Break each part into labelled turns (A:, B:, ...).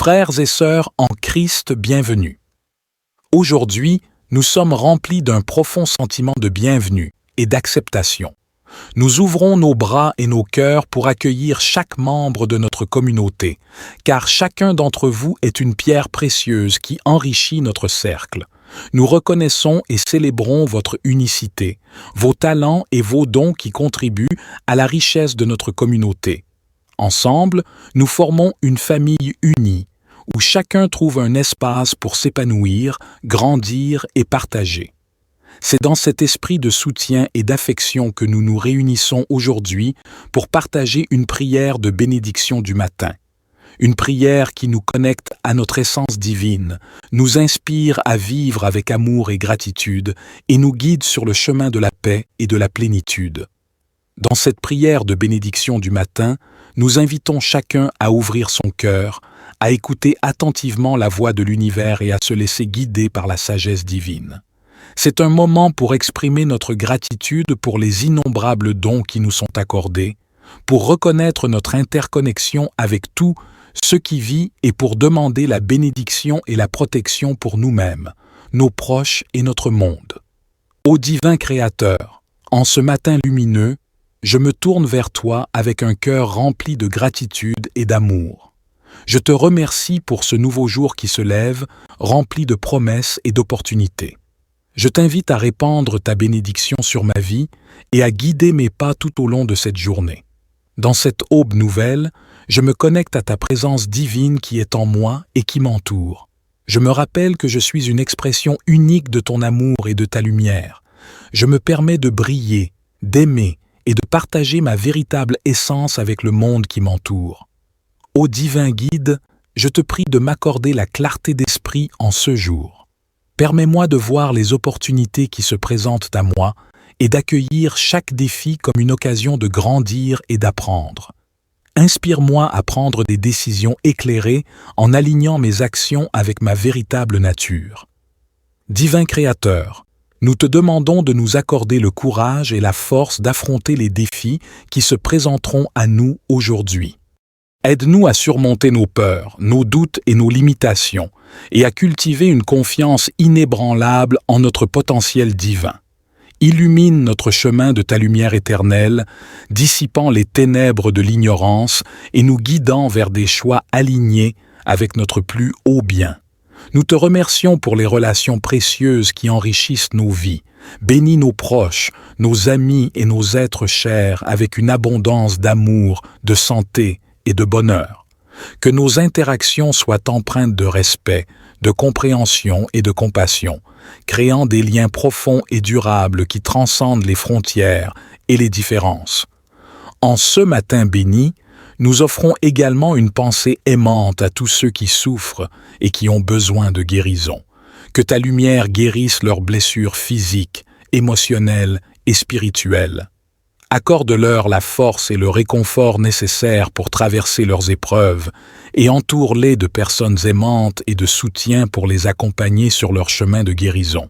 A: Frères et sœurs en Christ, bienvenue. Aujourd'hui, nous sommes remplis d'un profond sentiment de bienvenue et d'acceptation. Nous ouvrons nos bras et nos cœurs pour accueillir chaque membre de notre communauté, car chacun d'entre vous est une pierre précieuse qui enrichit notre cercle. Nous reconnaissons et célébrons votre unicité, vos talents et vos dons qui contribuent à la richesse de notre communauté. Ensemble, nous formons une famille unie, où chacun trouve un espace pour s'épanouir, grandir et partager. C'est dans cet esprit de soutien et d'affection que nous nous réunissons aujourd'hui pour partager une prière de bénédiction du matin. Une prière qui nous connecte à notre essence divine, nous inspire à vivre avec amour et gratitude et nous guide sur le chemin de la paix et de la plénitude. Dans cette prière de bénédiction du matin, nous invitons chacun à ouvrir son cœur, à écouter attentivement la voix de l'univers et à se laisser guider par la sagesse divine. C'est un moment pour exprimer notre gratitude pour les innombrables dons qui nous sont accordés, pour reconnaître notre interconnexion avec tout ce qui vit et pour demander la bénédiction et la protection pour nous-mêmes, nos proches et notre monde. Ô divin Créateur, en ce matin lumineux, je me tourne vers toi avec un cœur rempli de gratitude et d'amour. Je te remercie pour ce nouveau jour qui se lève, rempli de promesses et d'opportunités. Je t'invite à répandre ta bénédiction sur ma vie et à guider mes pas tout au long de cette journée. Dans cette aube nouvelle, je me connecte à ta présence divine qui est en moi et qui m'entoure. Je me rappelle que je suis une expression unique de ton amour et de ta lumière. Je me permets de briller, d'aimer et de partager ma véritable essence avec le monde qui m'entoure. Ô divin guide, je te prie de m'accorder la clarté d'esprit en ce jour. Permets-moi de voir les opportunités qui se présentent à moi et d'accueillir chaque défi comme une occasion de grandir et d'apprendre. Inspire-moi à prendre des décisions éclairées en alignant mes actions avec ma véritable nature. Divin Créateur, nous te demandons de nous accorder le courage et la force d'affronter les défis qui se présenteront à nous aujourd'hui. Aide-nous à surmonter nos peurs, nos doutes et nos limitations, et à cultiver une confiance inébranlable en notre potentiel divin. Illumine notre chemin de ta lumière éternelle, dissipant les ténèbres de l'ignorance et nous guidant vers des choix alignés avec notre plus haut bien. Nous te remercions pour les relations précieuses qui enrichissent nos vies. Bénis nos proches, nos amis et nos êtres chers avec une abondance d'amour, de santé et de bonheur. Que nos interactions soient empreintes de respect, de compréhension et de compassion, créant des liens profonds et durables qui transcendent les frontières et les différences. En ce matin béni, nous offrons également une pensée aimante à tous ceux qui souffrent et qui ont besoin de guérison. Que ta lumière guérisse leurs blessures physiques, émotionnelles et spirituelles. Accorde-leur la force et le réconfort nécessaires pour traverser leurs épreuves et entoure-les de personnes aimantes et de soutien pour les accompagner sur leur chemin de guérison.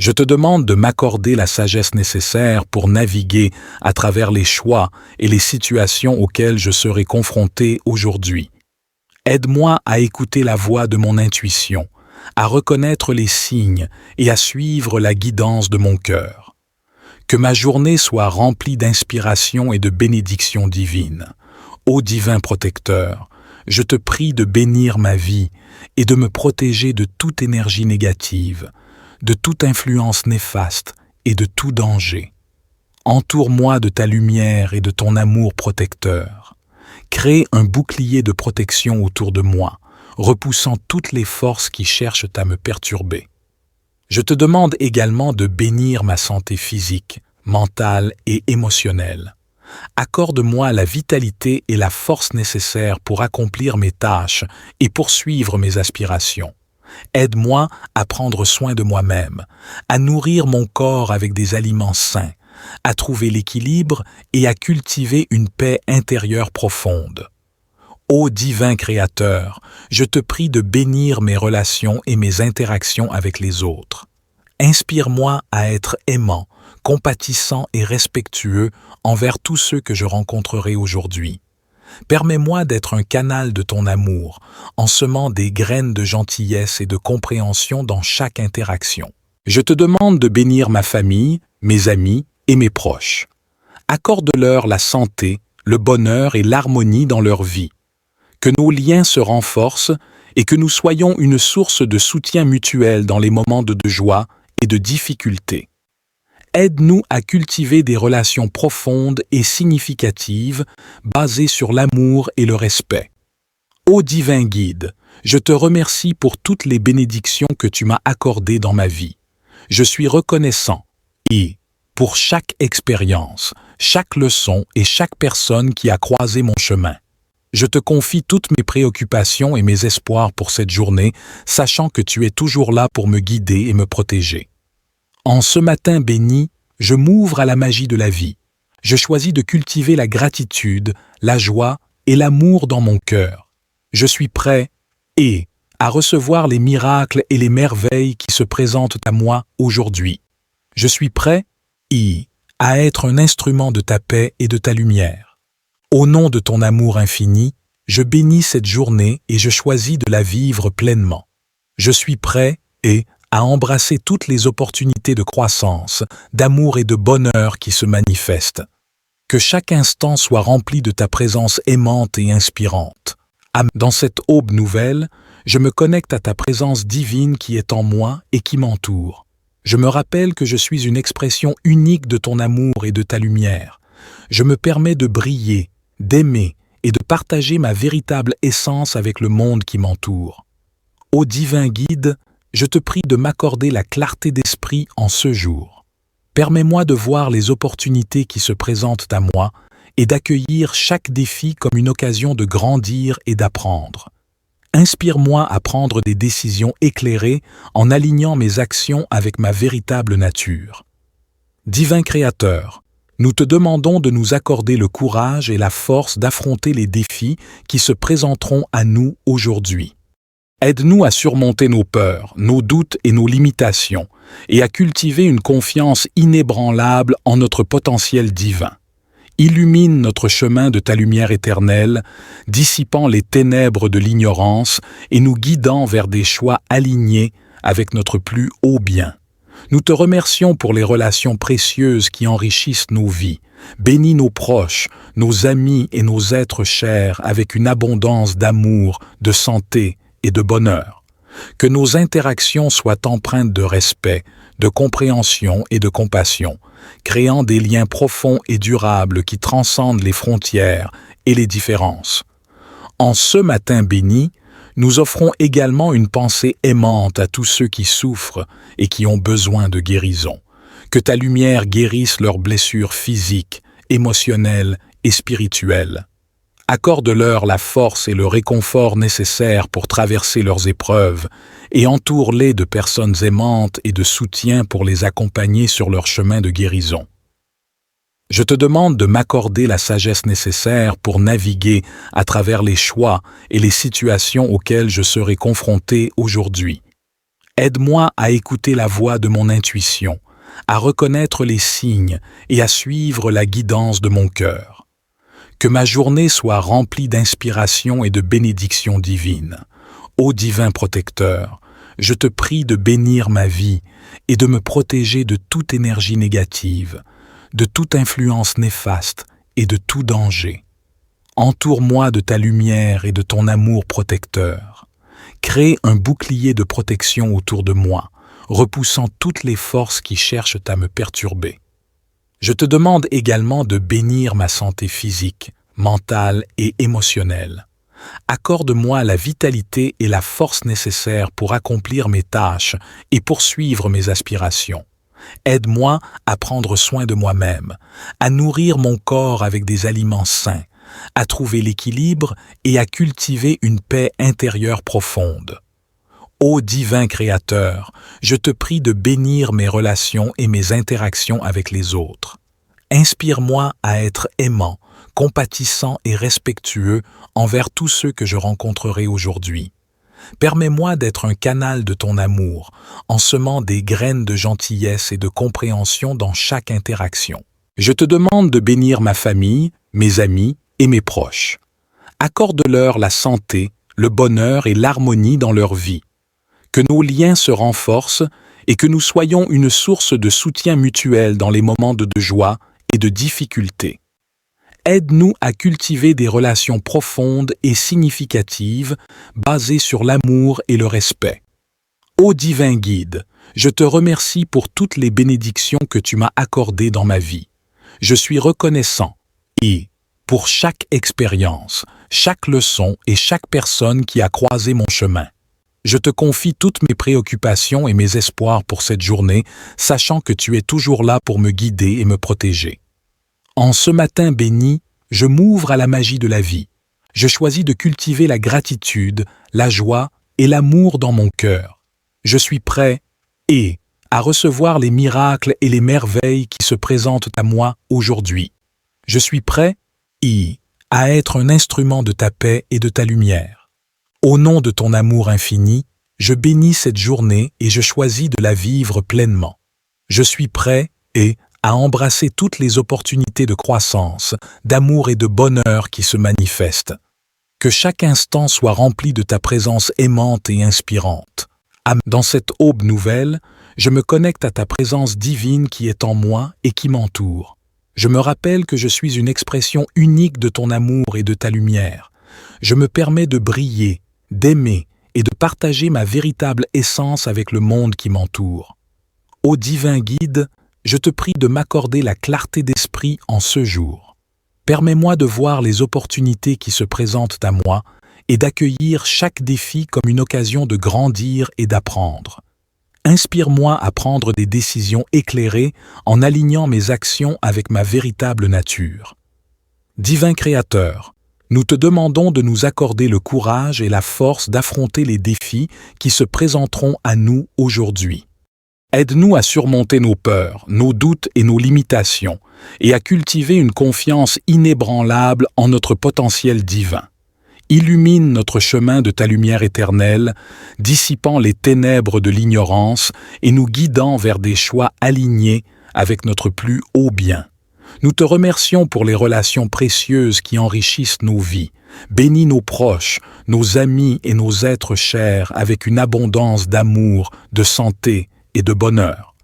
A: Je te demande de m'accorder la sagesse nécessaire pour naviguer à travers les choix et les situations auxquelles je serai confronté aujourd'hui. Aide-moi à écouter la voix de mon intuition, à reconnaître les signes et à suivre la guidance de mon cœur. Que ma journée soit remplie d'inspiration et de bénédictions divines. Ô divin protecteur, je te prie de bénir ma vie et de me protéger de toute énergie négative, de toute influence néfaste et de tout danger. Entoure-moi de ta lumière et de ton amour protecteur. Crée un bouclier de protection autour de moi, repoussant toutes les forces qui cherchent à me perturber. Je te demande également de bénir ma santé physique, mentale et émotionnelle. Accorde-moi la vitalité et la force nécessaires pour accomplir mes tâches et poursuivre mes aspirations. Aide-moi à prendre soin de moi-même, à nourrir mon corps avec des aliments sains, à trouver l'équilibre et à cultiver une paix intérieure profonde. Ô divin Créateur, je te prie de bénir mes relations et mes interactions avec les autres. Inspire-moi à être aimant, compatissant et respectueux envers tous ceux que je rencontrerai aujourd'hui. Permets-moi d'être un canal de ton amour, en semant des graines de gentillesse et de compréhension dans chaque interaction. Je te demande de bénir ma famille, mes amis et mes proches. Accorde-leur la santé, le bonheur et l'harmonie dans leur vie. Que nos liens se renforcent et que nous soyons une source de soutien mutuel dans les moments de joie et de difficulté. Aide-nous à cultiver des relations profondes et significatives basées sur l'amour et le respect. Ô divin guide, je te remercie pour toutes les bénédictions que tu m'as accordées dans ma vie. Je suis reconnaissant et, pour chaque expérience, chaque leçon et chaque personne qui a croisé mon chemin. Je te confie toutes mes préoccupations et mes espoirs pour cette journée, sachant que tu es toujours là pour me guider et me protéger. En ce matin béni, je m'ouvre à la magie de la vie. Je choisis de cultiver la gratitude, la joie et l'amour dans mon cœur. Je suis prêt à recevoir les miracles et les merveilles qui se présentent à moi aujourd'hui. Je suis prêt à être un instrument de ta paix et de ta lumière. Au nom de ton amour infini, je bénis cette journée et je choisis de la vivre pleinement. Je suis prêt à embrasser toutes les opportunités de croissance, d'amour et de bonheur qui se manifestent. Que chaque instant soit rempli de ta présence aimante et inspirante. Dans cette aube nouvelle, je me connecte à ta présence divine qui est en moi et qui m'entoure. Je me rappelle que je suis une expression unique de ton amour et de ta lumière. Je me permets de briller, d'aimer et de partager ma véritable essence avec le monde qui m'entoure. Ô divin guide, je te prie de m'accorder la clarté d'esprit en ce jour. Permets-moi de voir les opportunités qui se présentent à moi et d'accueillir chaque défi comme une occasion de grandir et d'apprendre. Inspire-moi à prendre des décisions éclairées en alignant mes actions avec ma véritable nature. Divin Créateur, nous te demandons de nous accorder le courage et la force d'affronter les défis qui se présenteront à nous aujourd'hui. Aide-nous à surmonter nos peurs, nos doutes et nos limitations, et à cultiver une confiance inébranlable en notre potentiel divin. Illumine notre chemin de ta lumière éternelle, dissipant les ténèbres de l'ignorance et nous guidant vers des choix alignés avec notre plus haut bien. Nous te remercions pour les relations précieuses qui enrichissent nos vies. Bénis nos proches, nos amis et nos êtres chers avec une abondance d'amour, de santé et de bonheur. Que nos interactions soient empreintes de respect, de compréhension et de compassion, créant des liens profonds et durables qui transcendent les frontières et les différences. En ce matin béni, nous offrons également une pensée aimante à tous ceux qui souffrent et qui ont besoin de guérison. Que ta lumière guérisse leurs blessures physiques, émotionnelles et spirituelles. Accorde-leur la force et le réconfort nécessaires pour traverser leurs épreuves et entoure-les de personnes aimantes et de soutien pour les accompagner sur leur chemin de guérison. Je te demande de m'accorder la sagesse nécessaire pour naviguer à travers les choix et les situations auxquelles je serai confronté aujourd'hui. Aide-moi à écouter la voix de mon intuition, à reconnaître les signes et à suivre la guidance de mon cœur. Que ma journée soit remplie d'inspiration et de bénédictions divines. Ô divin protecteur, je te prie de bénir ma vie et de me protéger de toute énergie négative, de toute influence néfaste et de tout danger. Entoure-moi de ta lumière et de ton amour protecteur. Crée un bouclier de protection autour de moi, repoussant toutes les forces qui cherchent à me perturber. Je te demande également de bénir ma santé physique, mentale et émotionnelle. Accorde-moi la vitalité et la force nécessaires pour accomplir mes tâches et poursuivre mes aspirations. Aide-moi à prendre soin de moi-même, à nourrir mon corps avec des aliments sains, à trouver l'équilibre et à cultiver une paix intérieure profonde. Ô divin Créateur, je te prie de bénir mes relations et mes interactions avec les autres. Inspire-moi à être aimant, compatissant et respectueux envers tous ceux que je rencontrerai aujourd'hui. Permets-moi d'être un canal de ton amour, en semant des graines de gentillesse et de compréhension dans chaque interaction. Je te demande de bénir ma famille, mes amis et mes proches. Accorde-leur la santé, le bonheur et l'harmonie dans leur vie. Que nos liens se renforcent et que nous soyons une source de soutien mutuel dans les moments de joie et de difficulté. Aide-nous à cultiver des relations profondes et significatives basées sur l'amour et le respect. Ô divin guide, je te remercie pour toutes les bénédictions que tu m'as accordées dans ma vie. Je suis reconnaissant et, pour chaque expérience, chaque leçon et chaque personne qui a croisé mon chemin. Je te confie toutes mes préoccupations et mes espoirs pour cette journée, sachant que tu es toujours là pour me guider et me protéger. En ce matin béni, je m'ouvre à la magie de la vie. Je choisis de cultiver la gratitude, la joie et l'amour dans mon cœur. Je suis prêt à recevoir les miracles et les merveilles qui se présentent à moi aujourd'hui. Je suis prêt à être un instrument de ta paix et de ta lumière. Au nom de ton amour infini, je bénis cette journée et je choisis de la vivre pleinement. Je suis prêt à embrasser toutes les opportunités de croissance, d'amour et de bonheur qui se manifestent. Que chaque instant soit rempli de ta présence aimante et inspirante. Dans cette aube nouvelle, je me connecte à ta présence divine qui est en moi et qui m'entoure. Je me rappelle que je suis une expression unique de ton amour et de ta lumière. Je me permets de briller, d'aimer et de partager ma véritable essence avec le monde qui m'entoure. Ô divin guide, je te prie de m'accorder la clarté d'esprit en ce jour. Permets-moi de voir les opportunités qui se présentent à moi et d'accueillir chaque défi comme une occasion de grandir et d'apprendre. Inspire-moi à prendre des décisions éclairées en alignant mes actions avec ma véritable nature. Divin Créateur, nous te demandons de nous accorder le courage et la force d'affronter les défis qui se présenteront à nous aujourd'hui. Aide-nous à surmonter nos peurs, nos doutes et nos limitations, et à cultiver une confiance inébranlable en notre potentiel divin. Illumine notre chemin de ta lumière éternelle, dissipant les ténèbres de l'ignorance et nous guidant vers des choix alignés avec notre plus haut bien. Nous te remercions pour les relations précieuses qui enrichissent nos vies. Bénis nos proches, nos amis et nos êtres chers avec une abondance d'amour, de santé et de bonheur.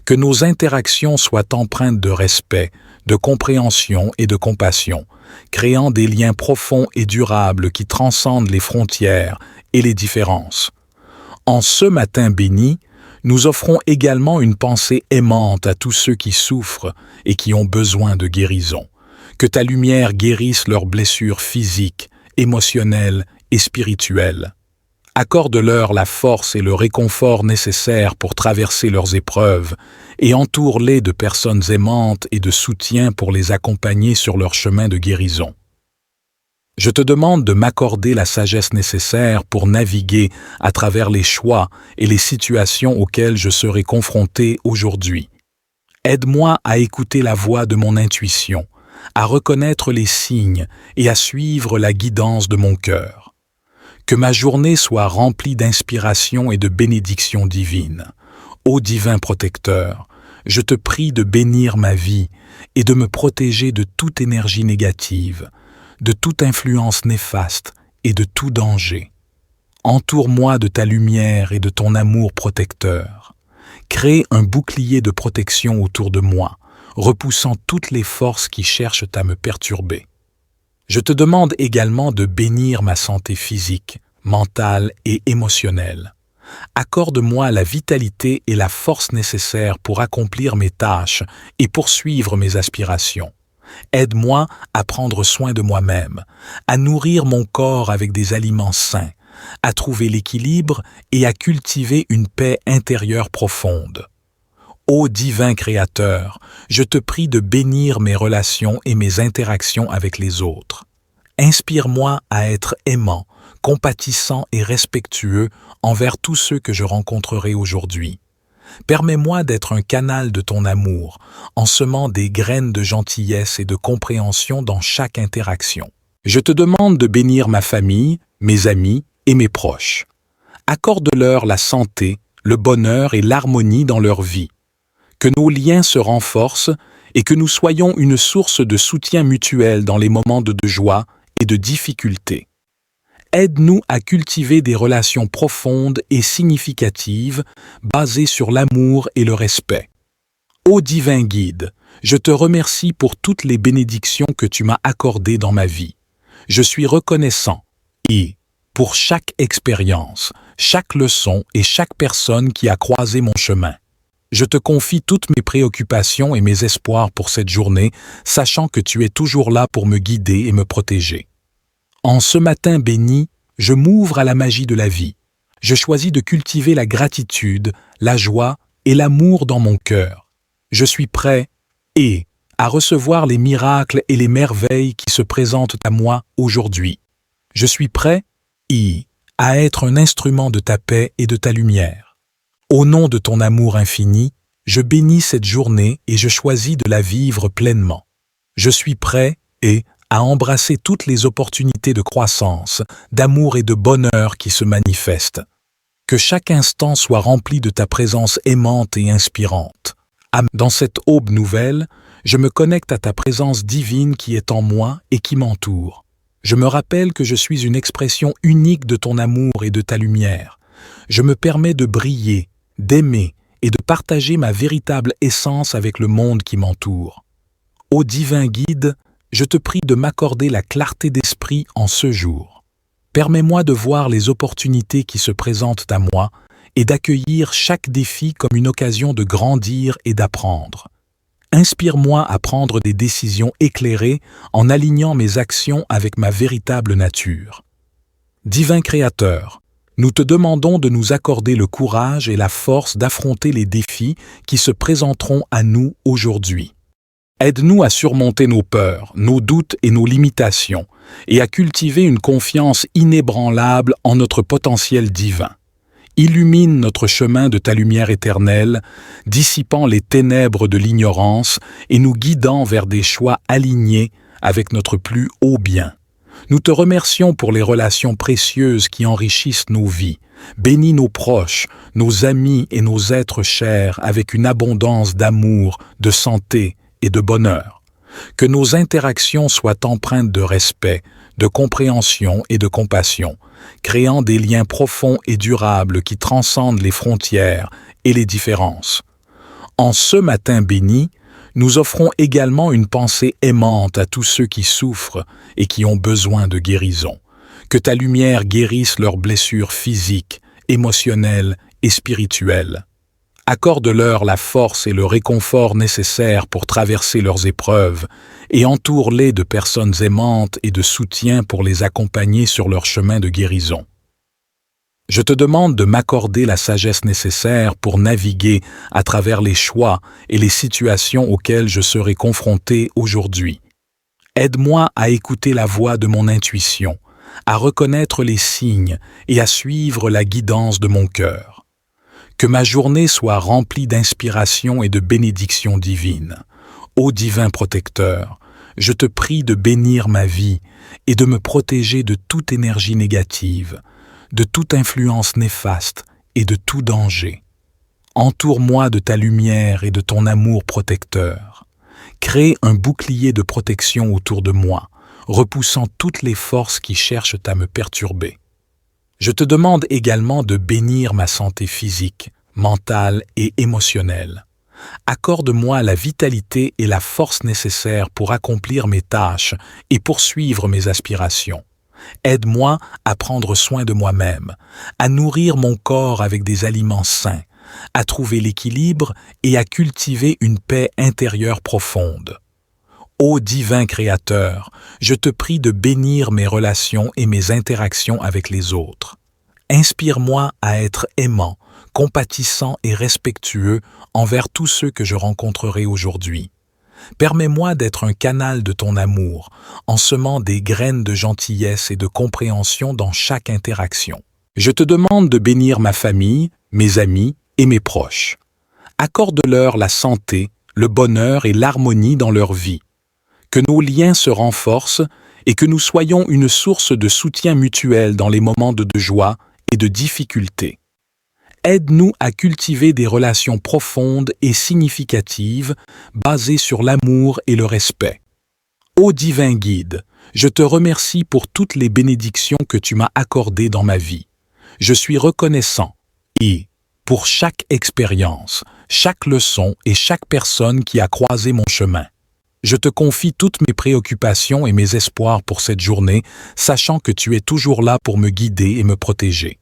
A: Que nos interactions soient empreintes de respect, de compréhension et de compassion, créant des liens profonds et durables qui transcendent les frontières et les différences. En ce matin béni, nous offrons également une pensée aimante à tous ceux qui souffrent et qui ont besoin de guérison. Que ta lumière guérisse leurs blessures physiques, émotionnelles et spirituelles. Accorde-leur la force et le réconfort nécessaires pour traverser leurs épreuves et entoure-les de personnes aimantes et de soutien pour les accompagner sur leur chemin de guérison. Je te demande de m'accorder la sagesse nécessaire pour naviguer à travers les choix et les situations auxquelles je serai confronté aujourd'hui. Aide-moi à écouter la voix de mon intuition, à reconnaître les signes et à suivre la guidance de mon cœur. Que ma journée soit remplie d'inspiration et de bénédictions divines. Ô divin protecteur, je te prie de bénir ma vie et de me protéger de toute énergie négative, de toute influence néfaste et de tout danger. Entoure-moi de ta lumière et de ton amour protecteur. Crée un bouclier de protection autour de moi, repoussant toutes les forces qui cherchent à me perturber. Je te demande également de bénir ma santé physique, mentale et émotionnelle. Accorde-moi la vitalité et la force nécessaires pour accomplir mes tâches et poursuivre mes aspirations. Aide-moi à prendre soin de moi-même, à nourrir mon corps avec des aliments sains, à trouver l'équilibre et à cultiver une paix intérieure profonde. Ô divin Créateur, je te prie de bénir mes relations et mes interactions avec les autres. Inspire-moi à être aimant, compatissant et respectueux envers tous ceux que je rencontrerai aujourd'hui. Permets-moi d'être un canal de ton amour, en semant des graines de gentillesse et de compréhension dans chaque interaction. Je te demande de bénir ma famille, mes amis et mes proches. Accorde-leur la santé, le bonheur et l'harmonie dans leur vie. Que nos liens se renforcent et que nous soyons une source de soutien mutuel dans les moments de joie et de difficultés. Aide-nous à cultiver des relations profondes et significatives basées sur l'amour et le respect. Ô divin guide, je te remercie pour toutes les bénédictions que tu m'as accordées dans ma vie. Je suis reconnaissant et pour chaque expérience, chaque leçon et chaque personne qui a croisé mon chemin. Je te confie toutes mes préoccupations et mes espoirs pour cette journée, sachant que tu es toujours là pour me guider et me protéger. En ce matin béni, je m'ouvre à la magie de la vie. Je choisis de cultiver la gratitude, la joie et l'amour dans mon cœur. Je suis prêt à recevoir les miracles et les merveilles qui se présentent à moi aujourd'hui. Je suis prêt à être un instrument de ta paix et de ta lumière. Au nom de ton amour infini, je bénis cette journée et je choisis de la vivre pleinement. Je suis prêt à embrasser toutes les opportunités de croissance, d'amour et de bonheur qui se manifestent. Que chaque instant soit rempli de ta présence aimante et inspirante. Dans cette aube nouvelle, je me connecte à ta présence divine qui est en moi et qui m'entoure. Je me rappelle que je suis une expression unique de ton amour et de ta lumière. Je me permets de briller, d'aimer et de partager ma véritable essence avec le monde qui m'entoure. Ô divin guide, je te prie de m'accorder la clarté d'esprit en ce jour. Permets-moi de voir les opportunités qui se présentent à moi et d'accueillir chaque défi comme une occasion de grandir et d'apprendre. Inspire-moi à prendre des décisions éclairées en alignant mes actions avec ma véritable nature. Divin Créateur, nous te demandons de nous accorder le courage et la force d'affronter les défis qui se présenteront à nous aujourd'hui. Aide-nous à surmonter nos peurs, nos doutes et nos limitations, et à cultiver une confiance inébranlable en notre potentiel divin. Illumine notre chemin de ta lumière éternelle, dissipant les ténèbres de l'ignorance et nous guidant vers des choix alignés avec notre plus haut bien. Nous te remercions pour les relations précieuses qui enrichissent nos vies. Bénis nos proches, nos amis et nos êtres chers avec une abondance d'amour, de santé et de bonheur. Que nos interactions soient empreintes de respect, de compréhension et de compassion, créant des liens profonds et durables qui transcendent les frontières et les différences. En ce matin béni, nous offrons également une pensée aimante à tous ceux qui souffrent et qui ont besoin de guérison. Que ta lumière guérisse leurs blessures physiques, émotionnelles et spirituelles. Accorde-leur la force et le réconfort nécessaires pour traverser leurs épreuves et entoure-les de personnes aimantes et de soutien pour les accompagner sur leur chemin de guérison. Je te demande de m'accorder la sagesse nécessaire pour naviguer à travers les choix et les situations auxquelles je serai confronté aujourd'hui. Aide-moi à écouter la voix de mon intuition, à reconnaître les signes et à suivre la guidance de mon cœur. Que ma journée soit remplie d'inspiration et de bénédictions divines. Ô divin protecteur, je te prie de bénir ma vie et de me protéger de toute énergie négative, de toute influence néfaste et de tout danger. Entoure-moi de ta lumière et de ton amour protecteur. Crée un bouclier de protection autour de moi, repoussant toutes les forces qui cherchent à me perturber. Je te demande également de bénir ma santé physique, mentale et émotionnelle. Accorde-moi la vitalité et la force nécessaires pour accomplir mes tâches et poursuivre mes aspirations. Aide-moi à prendre soin de moi-même, à nourrir mon corps avec des aliments sains, à trouver l'équilibre et à cultiver une paix intérieure profonde. Ô divin Créateur, je te prie de bénir mes relations et mes interactions avec les autres. Inspire-moi à être aimant, compatissant et respectueux envers tous ceux que je rencontrerai aujourd'hui. Permets-moi d'être un canal de ton amour, en semant des graines de gentillesse et de compréhension dans chaque interaction. Je te demande de bénir ma famille, mes amis et mes proches. Accorde-leur la santé, le bonheur et l'harmonie dans leur vie. Que nos liens se renforcent et que nous soyons une source de soutien mutuel dans les moments de joie et de difficulté. Aide-nous à cultiver des relations profondes et significatives basées sur l'amour et le respect. Ô divin guide, je te remercie pour toutes les bénédictions que tu m'as accordées dans ma vie. Je suis reconnaissant et, pour chaque expérience, chaque leçon et chaque personne qui a croisé mon chemin. Je te confie toutes mes préoccupations et mes espoirs pour cette journée, sachant que tu es toujours là pour me guider et me protéger.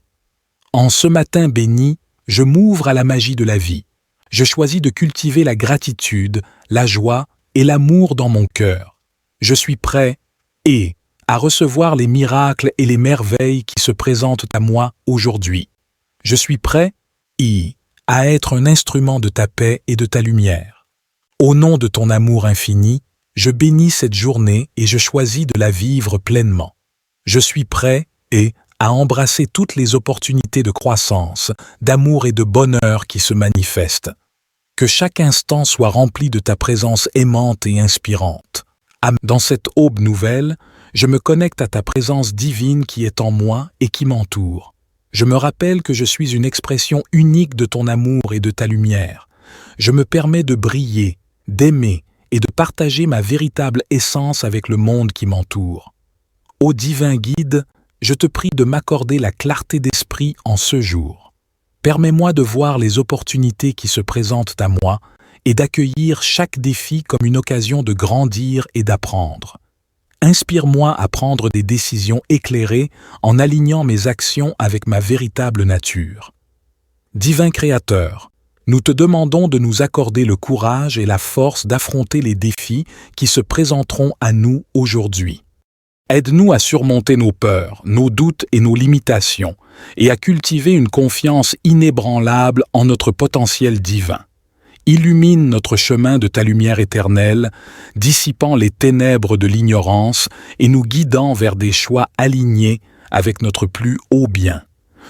A: En ce matin béni, je m'ouvre à la magie de la vie. Je choisis de cultiver la gratitude, la joie et l'amour dans mon cœur. Je suis prêt à recevoir les miracles et les merveilles qui se présentent à moi aujourd'hui. Je suis prêt à être un instrument de ta paix et de ta lumière. Au nom de ton amour infini, je bénis cette journée et je choisis de la vivre pleinement. Je suis prêt à embrasser toutes les opportunités de croissance, d'amour et de bonheur qui se manifestent. Que chaque instant soit rempli de ta présence aimante et inspirante. Dans cette aube nouvelle, je me connecte à ta présence divine qui est en moi et qui m'entoure. Je me rappelle que je suis une expression unique de ton amour et de ta lumière. Je me permets de briller, d'aimer et de partager ma véritable essence avec le monde qui m'entoure. Ô divin guide, je te prie de m'accorder la clarté d'esprit en ce jour. Permets-moi de voir les opportunités qui se présentent à moi et d'accueillir chaque défi comme une occasion de grandir et d'apprendre. Inspire-moi à prendre des décisions éclairées en alignant mes actions avec ma véritable nature. Divin Créateur, nous te demandons de nous accorder le courage et la force d'affronter les défis qui se présenteront à nous aujourd'hui. Aide-nous à surmonter nos peurs, nos doutes et nos limitations, et à cultiver une confiance inébranlable en notre potentiel divin. Illumine notre chemin de ta lumière éternelle, dissipant les ténèbres de l'ignorance et nous guidant vers des choix alignés avec notre plus haut bien.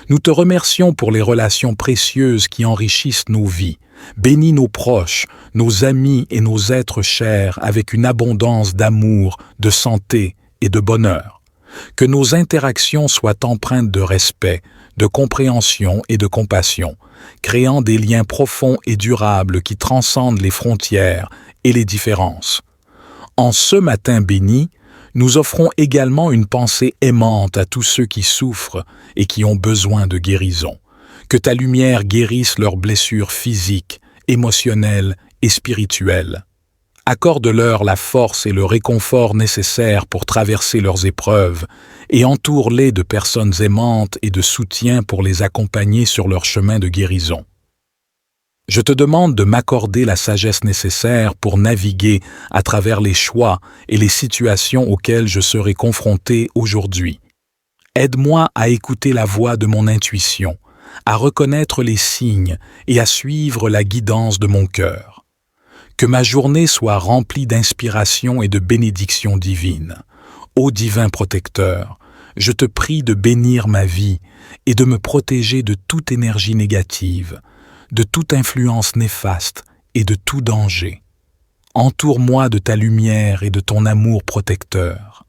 A: Nous te remercions pour les relations précieuses qui enrichissent nos vies. Bénis nos proches, nos amis et nos êtres chers avec une abondance d'amour, de santé et de bonheur. Que nos interactions soient empreintes de respect, de compréhension et de compassion, créant des liens profonds et durables qui transcendent les frontières et les différences. En ce matin béni, nous offrons également une pensée aimante à tous ceux qui souffrent et qui ont besoin de guérison. Que ta lumière guérisse leurs blessures physiques, émotionnelles et spirituelles. Accorde-leur la force et le réconfort nécessaires pour traverser leurs épreuves et entoure-les de personnes aimantes et de soutien pour les accompagner sur leur chemin de guérison. Je te demande de m'accorder la sagesse nécessaire pour naviguer à travers les choix et les situations auxquelles je serai confronté aujourd'hui. Aide-moi à écouter la voix de mon intuition, à reconnaître les signes et à suivre la guidance de mon cœur. Que ma journée soit remplie d'inspiration et de bénédictions divines. Ô divin protecteur, je te prie de bénir ma vie et de me protéger de toute énergie négative, de toute influence néfaste et de tout danger. Entoure-moi de ta lumière et de ton amour protecteur.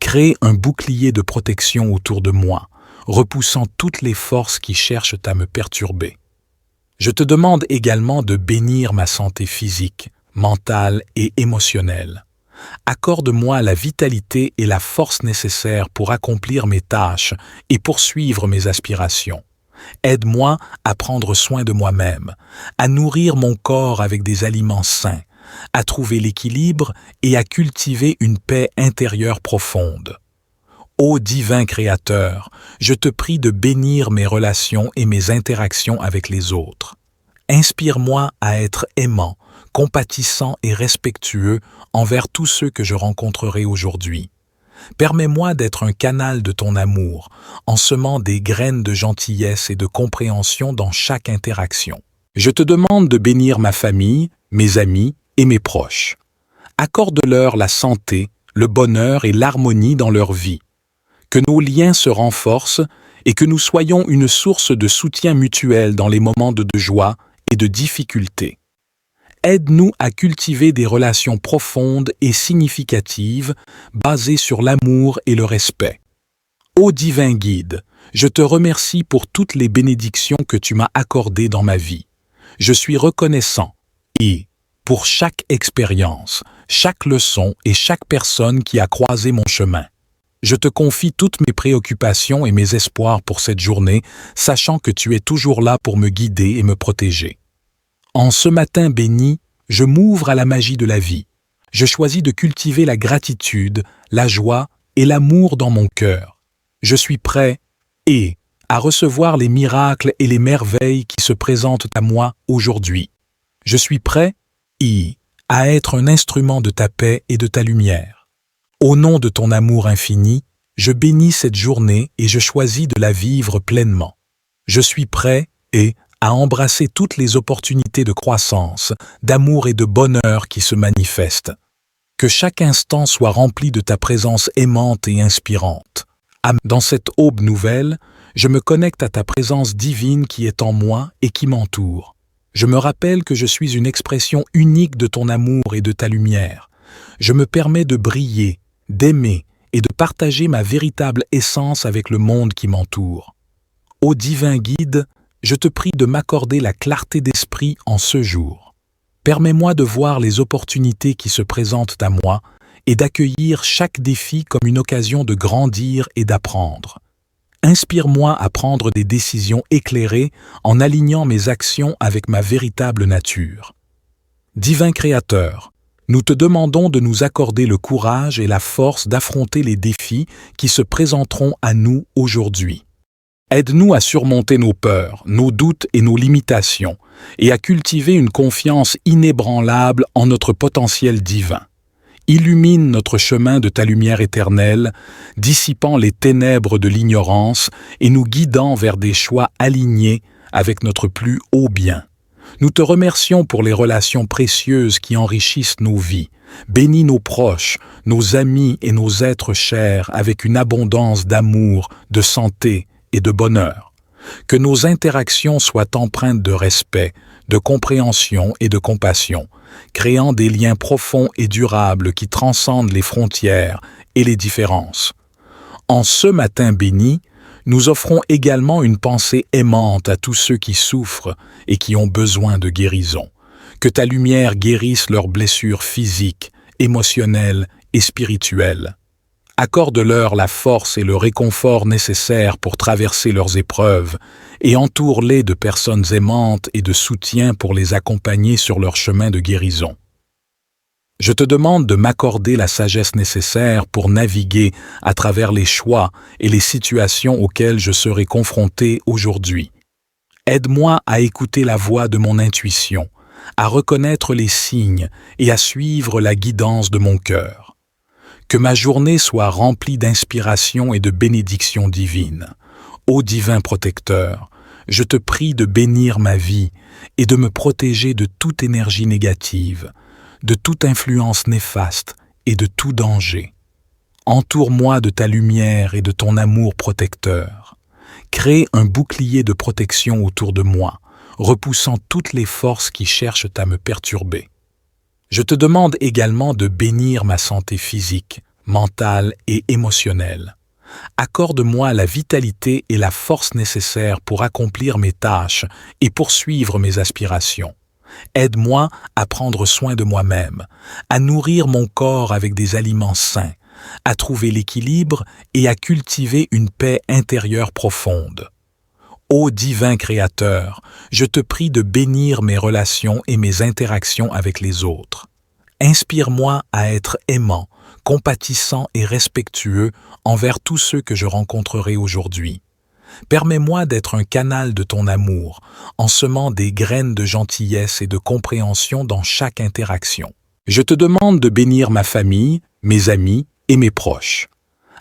A: Crée un bouclier de protection autour de moi, repoussant toutes les forces qui cherchent à me perturber. Je te demande également de bénir ma santé physique, mentale et émotionnelle. Accorde-moi la vitalité et la force nécessaires pour accomplir mes tâches et poursuivre mes aspirations. Aide-moi à prendre soin de moi-même, à nourrir mon corps avec des aliments sains, à trouver l'équilibre et à cultiver une paix intérieure profonde. Ô divin Créateur, je te prie de bénir mes relations et mes interactions avec les autres. Inspire-moi à être aimant, compatissant et respectueux envers tous ceux que je rencontrerai aujourd'hui. Permets-moi d'être un canal de ton amour, en semant des graines de gentillesse et de compréhension dans chaque interaction. Je te demande de bénir ma famille, mes amis et mes proches. Accorde-leur la santé, le bonheur et l'harmonie dans leur vie. Que nos liens se renforcent et que nous soyons une source de soutien mutuel dans les moments de joie et de difficulté. Aide-nous à cultiver des relations profondes et significatives basées sur l'amour et le respect. Ô divin guide, je te remercie pour toutes les bénédictions que tu m'as accordées dans ma vie. Je suis reconnaissant pour chaque expérience, chaque leçon et chaque personne qui a croisé mon chemin. Je te confie toutes mes préoccupations et mes espoirs pour cette journée, sachant que tu es toujours là pour me guider et me protéger. En ce matin béni, je m'ouvre à la magie de la vie. Je choisis de cultiver la gratitude, la joie et l'amour dans mon cœur. Je suis prêt à recevoir les miracles et les merveilles qui se présentent à moi aujourd'hui. Je suis prêt à être un instrument de ta paix et de ta lumière. Au nom de ton amour infini, je bénis cette journée et je choisis de la vivre pleinement. Je suis prêt à embrasser toutes les opportunités de croissance, d'amour et de bonheur qui se manifestent. Que chaque instant soit rempli de ta présence aimante et inspirante. Dans cette aube nouvelle, je me connecte à ta présence divine qui est en moi et qui m'entoure. Je me rappelle que je suis une expression unique de ton amour et de ta lumière. Je me permets de briller, d'aimer et de partager ma véritable essence avec le monde qui m'entoure. Ô divin guide, je te prie de m'accorder la clarté d'esprit en ce jour. Permets-moi de voir les opportunités qui se présentent à moi et d'accueillir chaque défi comme une occasion de grandir et d'apprendre. Inspire-moi à prendre des décisions éclairées en alignant mes actions avec ma véritable nature. Divin Créateur, nous te demandons de nous accorder le courage et la force d'affronter les défis qui se présenteront à nous aujourd'hui. Aide-nous à surmonter nos peurs, nos doutes et nos limitations, et à cultiver une confiance inébranlable en notre potentiel divin. Illumine notre chemin de ta lumière éternelle, dissipant les ténèbres de l'ignorance et nous guidant vers des choix alignés avec notre plus haut bien. Nous te remercions pour les relations précieuses qui enrichissent nos vies. Bénis nos proches, nos amis et nos êtres chers avec une abondance d'amour, de santé et de bonheur. Que nos interactions soient empreintes de respect, de compréhension et de compassion, créant des liens profonds et durables qui transcendent les frontières et les différences. En ce matin béni, nous offrons également une pensée aimante à tous ceux qui souffrent et qui ont besoin de guérison. Que ta lumière guérisse leurs blessures physiques, émotionnelles et spirituelles. Accorde-leur la force et le réconfort nécessaires pour traverser leurs épreuves et entoure-les de personnes aimantes et de soutien pour les accompagner sur leur chemin de guérison. Je te demande de m'accorder la sagesse nécessaire pour naviguer à travers les choix et les situations auxquelles je serai confronté aujourd'hui. Aide-moi à écouter la voix de mon intuition, à reconnaître les signes et à suivre la guidance de mon cœur. Que ma journée soit remplie d'inspiration et de bénédictions divines. Ô divin protecteur, je te prie de bénir ma vie et de me protéger de toute énergie négative, de toute influence néfaste et de tout danger. Entoure-moi de ta lumière et de ton amour protecteur. Crée un bouclier de protection autour de moi, repoussant toutes les forces qui cherchent à me perturber. Je te demande également de bénir ma santé physique, mentale et émotionnelle. Accorde-moi la vitalité et la force nécessaires pour accomplir mes tâches et poursuivre mes aspirations. Aide-moi à prendre soin de moi-même, à nourrir mon corps avec des aliments sains, à trouver l'équilibre et à cultiver une paix intérieure profonde. Ô divin Créateur, je te prie de bénir mes relations et mes interactions avec les autres. Inspire-moi à être aimant, compatissant et respectueux envers tous ceux que je rencontrerai aujourd'hui. Permets-moi d'être un canal de ton amour, en semant des graines de gentillesse et de compréhension dans chaque interaction. Je te demande de bénir ma famille, mes amis et mes proches.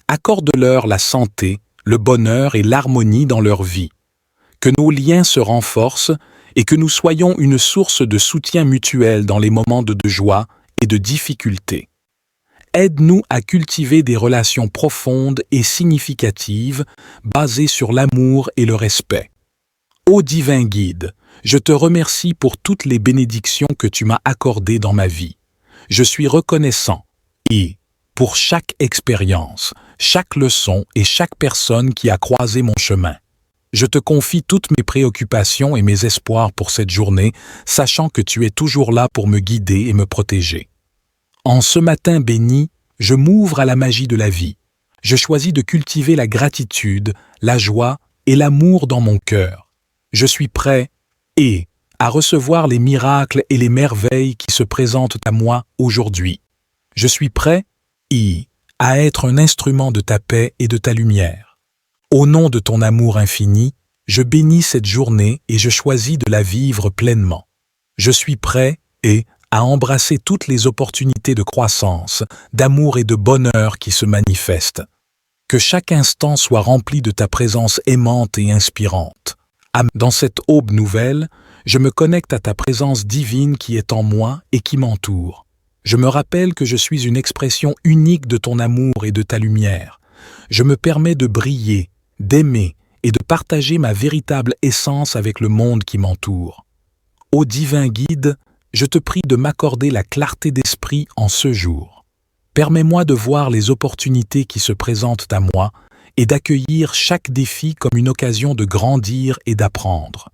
A: Accorde-leur la santé, le bonheur et l'harmonie dans leur vie. Que nos liens se renforcent et que nous soyons une source de soutien mutuel dans les moments de joie et de difficulté. Aide-nous à cultiver des relations profondes et significatives basées sur l'amour et le respect. Ô divin guide, je te remercie pour toutes les bénédictions que tu m'as accordées dans ma vie. Je suis reconnaissant pour chaque expérience, chaque leçon et chaque personne qui a croisé mon chemin. Je te confie toutes mes préoccupations et mes espoirs pour cette journée, sachant que tu es toujours là pour me guider et me protéger. En ce matin béni, je m'ouvre à la magie de la vie. Je choisis de cultiver la gratitude, la joie et l'amour dans mon cœur. Je suis prêt à recevoir les miracles et les merveilles qui se présentent à moi aujourd'hui. Je suis prêt à être un instrument de ta paix et de ta lumière. Au nom de ton amour infini, je bénis cette journée et je choisis de la vivre pleinement. Je suis prêt à embrasser toutes les opportunités de croissance, d'amour et de bonheur qui se manifestent. Que chaque instant soit rempli de ta présence aimante et inspirante. Dans cette aube nouvelle, je me connecte à ta présence divine qui est en moi et qui m'entoure. Je me rappelle que je suis une expression unique de ton amour et de ta lumière. Je me permets de briller, d'aimer et de partager ma véritable essence avec le monde qui m'entoure. Ô divin guide, je te prie de m'accorder la clarté d'esprit en ce jour. Permets-moi de voir les opportunités qui se présentent à moi et d'accueillir chaque défi comme une occasion de grandir et d'apprendre.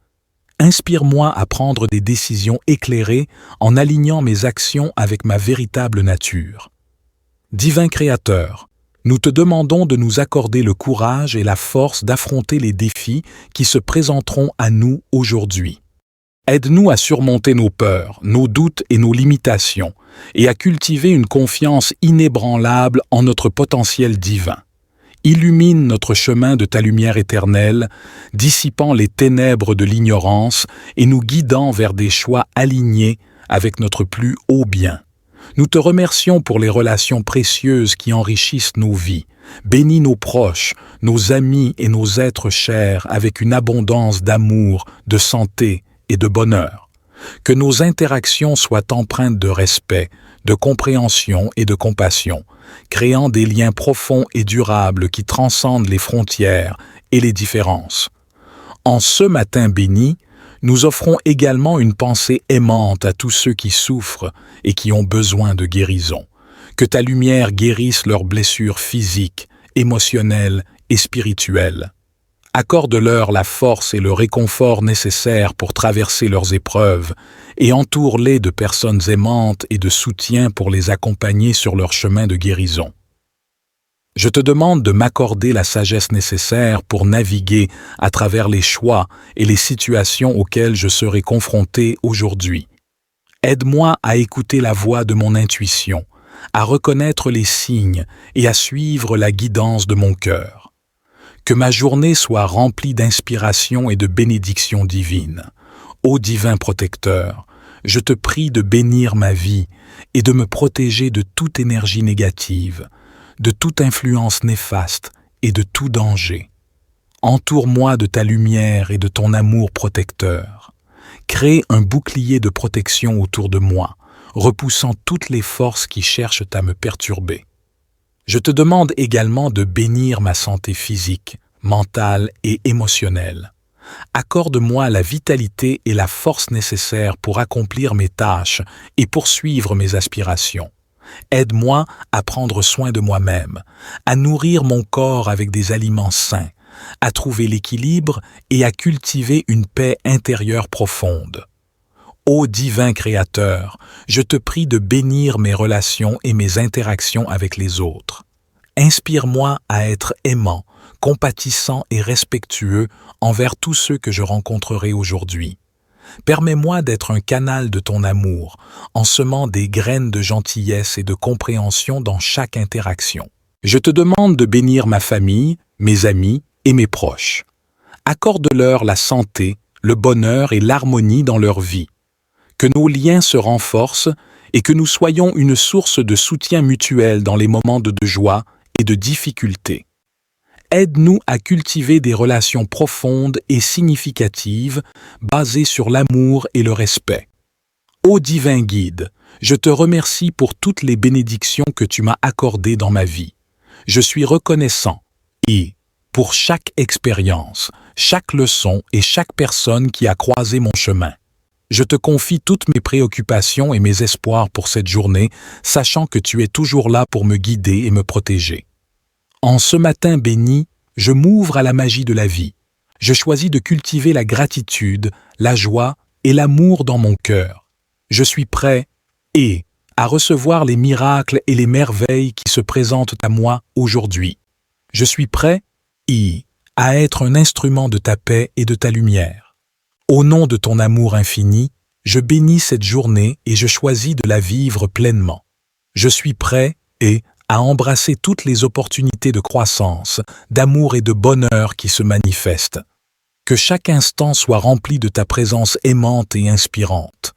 A: Inspire-moi à prendre des décisions éclairées en alignant mes actions avec ma véritable nature. Divin Créateur, nous te demandons de nous accorder le courage et la force d'affronter les défis qui se présenteront à nous aujourd'hui. Aide-nous à surmonter nos peurs, nos doutes et nos limitations, et à cultiver une confiance inébranlable en notre potentiel divin. Illumine notre chemin de ta lumière éternelle, dissipant les ténèbres de l'ignorance et nous guidant vers des choix alignés avec notre plus haut bien. Nous te remercions pour les relations précieuses qui enrichissent nos vies. Bénis nos proches, nos amis et nos êtres chers avec une abondance d'amour, de santé et de bonheur. Que nos interactions soient empreintes de respect, de compréhension et de compassion, créant des liens profonds et durables qui transcendent les frontières et les différences. En ce matin béni, nous offrons également une pensée aimante à tous ceux qui souffrent et qui ont besoin de guérison. Que ta lumière guérisse leurs blessures physiques, émotionnelles et spirituelles. Accorde-leur la force et le réconfort nécessaires pour traverser leurs épreuves et entoure-les de personnes aimantes et de soutien pour les accompagner sur leur chemin de guérison. Je te demande de m'accorder la sagesse nécessaire pour naviguer à travers les choix et les situations auxquelles je serai confronté aujourd'hui. Aide-moi à écouter la voix de mon intuition, à reconnaître les signes et à suivre la guidance de mon cœur. Que ma journée soit remplie d'inspiration et de bénédictions divines. Ô divin protecteur, je te prie de bénir ma vie et de me protéger de toute énergie négative, de toute influence néfaste et de tout danger. Entoure-moi de ta lumière et de ton amour protecteur. Crée un bouclier de protection autour de moi, repoussant toutes les forces qui cherchent à me perturber. Je te demande également de bénir ma santé physique, mentale et émotionnelle. Accorde-moi la vitalité et la force nécessaires pour accomplir mes tâches et poursuivre mes aspirations. Aide-moi à prendre soin de moi-même, à nourrir mon corps avec des aliments sains, à trouver l'équilibre et à cultiver une paix intérieure profonde. Ô divin Créateur, je te prie de bénir mes relations et mes interactions avec les autres. Inspire-moi à être aimant, compatissant et respectueux envers tous ceux que je rencontrerai aujourd'hui. Permets-moi d'être un canal de ton amour, en semant des graines de gentillesse et de compréhension dans chaque interaction. Je te demande de bénir ma famille, mes amis et mes proches. Accorde-leur la santé, le bonheur et l'harmonie dans leur vie. Que nos liens se renforcent et que nous soyons une source de soutien mutuel dans les moments de joie et de difficulté. Aide-nous à cultiver des relations profondes et significatives basées sur l'amour et le respect. Ô divin guide, je te remercie pour toutes les bénédictions que tu m'as accordées dans ma vie. Je suis reconnaissant pour chaque expérience, chaque leçon et chaque personne qui a croisé mon chemin. Je te confie toutes mes préoccupations et mes espoirs pour cette journée, sachant que tu es toujours là pour me guider et me protéger. En ce matin béni, je m'ouvre à la magie de la vie. Je choisis de cultiver la gratitude, la joie et l'amour dans mon cœur. Je suis prêt à recevoir les miracles et les merveilles qui se présentent à moi aujourd'hui. Je suis prêt à être un instrument de ta paix et de ta lumière. Au nom de ton amour infini, je bénis cette journée et je choisis de la vivre pleinement. Je suis prêt à embrasser toutes les opportunités de croissance, d'amour et de bonheur qui se manifestent. Que chaque instant soit rempli de ta présence aimante et inspirante.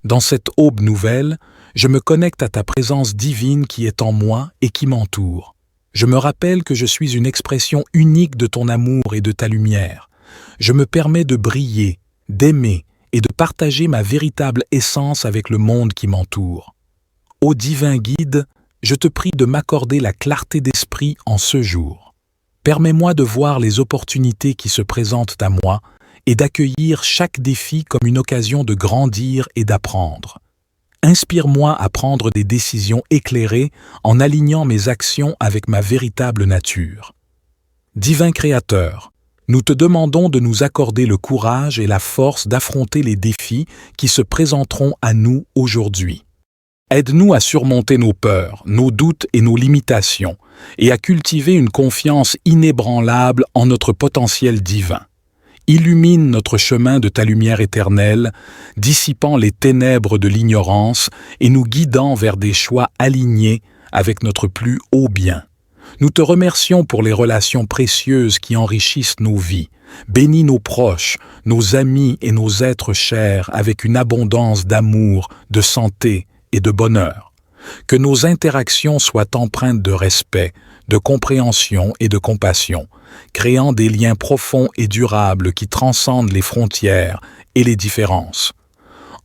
A: Dans cette aube nouvelle, je me connecte à ta présence divine qui est en moi et qui m'entoure. Je me rappelle que je suis une expression unique de ton amour et de ta lumière. Je me permets de briller, d'aimer et de partager ma véritable essence avec le monde qui m'entoure. Ô divin guide, je te prie de m'accorder la clarté d'esprit en ce jour. Permets-moi de voir les opportunités qui se présentent à moi et d'accueillir chaque défi comme une occasion de grandir et d'apprendre. Inspire-moi à prendre des décisions éclairées en alignant mes actions avec ma véritable nature. Divin Créateur, nous te demandons de nous accorder le courage et la force d'affronter les défis qui se présenteront à nous aujourd'hui. Aide-nous à surmonter nos peurs, nos doutes et nos limitations, et à cultiver une confiance inébranlable en notre potentiel divin. Illumine notre chemin de ta lumière éternelle, dissipant les ténèbres de l'ignorance et nous guidant vers des choix alignés avec notre plus haut bien. Nous te remercions pour les relations précieuses qui enrichissent nos vies. Bénis nos proches, nos amis et nos êtres chers avec une abondance d'amour, de santé et de bonheur. Que nos interactions soient empreintes de respect, de compréhension et de compassion, créant des liens profonds et durables qui transcendent les frontières et les différences.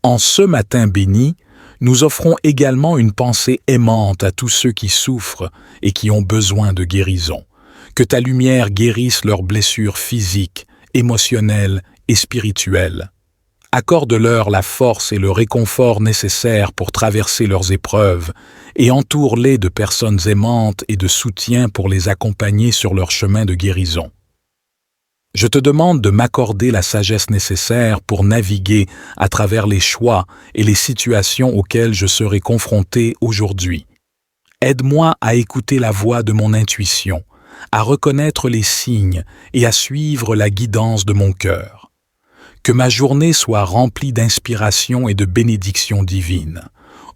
A: En ce matin béni, nous offrons également une pensée aimante à tous ceux qui souffrent et qui ont besoin de guérison. Que ta lumière guérisse leurs blessures physiques, émotionnelles et spirituelles. Accorde-leur la force et le réconfort nécessaires pour traverser leurs épreuves et entoure-les de personnes aimantes et de soutien pour les accompagner sur leur chemin de guérison. Je te demande de m'accorder la sagesse nécessaire pour naviguer à travers les choix et les situations auxquelles je serai confronté aujourd'hui. Aide-moi à écouter la voix de mon intuition, à reconnaître les signes et à suivre la guidance de mon cœur. Que ma journée soit remplie d'inspiration et de bénédictions divines.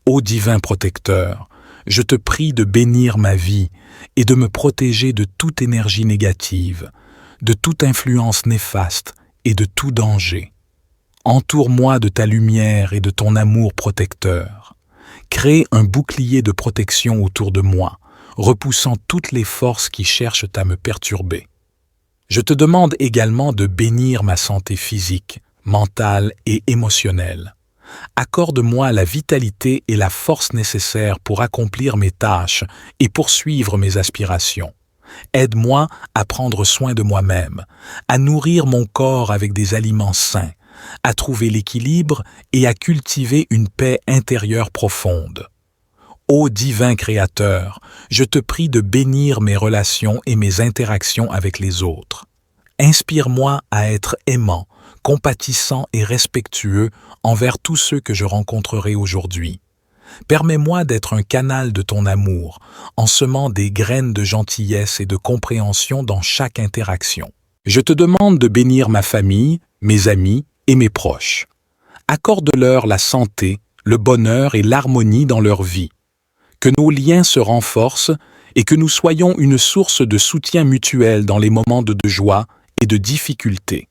A: Ô divin protecteur, je te prie de bénir ma vie et de me protéger de toute énergie négative, de toute influence néfaste et de tout danger. Entoure-moi de ta lumière et de ton amour protecteur. Crée un bouclier de protection autour de moi, repoussant toutes les forces qui cherchent à me perturber. Je te demande également de bénir ma santé physique, mentale et émotionnelle. Accorde-moi la vitalité et la force nécessaires pour accomplir mes tâches et poursuivre mes aspirations. Aide-moi à prendre soin de moi-même, à nourrir mon corps avec des aliments sains, à trouver l'équilibre et à cultiver une paix intérieure profonde. Ô divin Créateur, je te prie de bénir mes relations et mes interactions avec les autres. Inspire-moi à être aimant, compatissant et respectueux envers tous ceux que je rencontrerai aujourd'hui. Permets-moi d'être un canal de ton amour, en semant des graines de gentillesse et de compréhension dans chaque interaction. Je te demande de bénir ma famille, mes amis et mes proches. Accorde-leur la santé, le bonheur et l'harmonie dans leur vie. Que nos liens se renforcent et que nous soyons une source de soutien mutuel dans les moments de joie et de difficulté.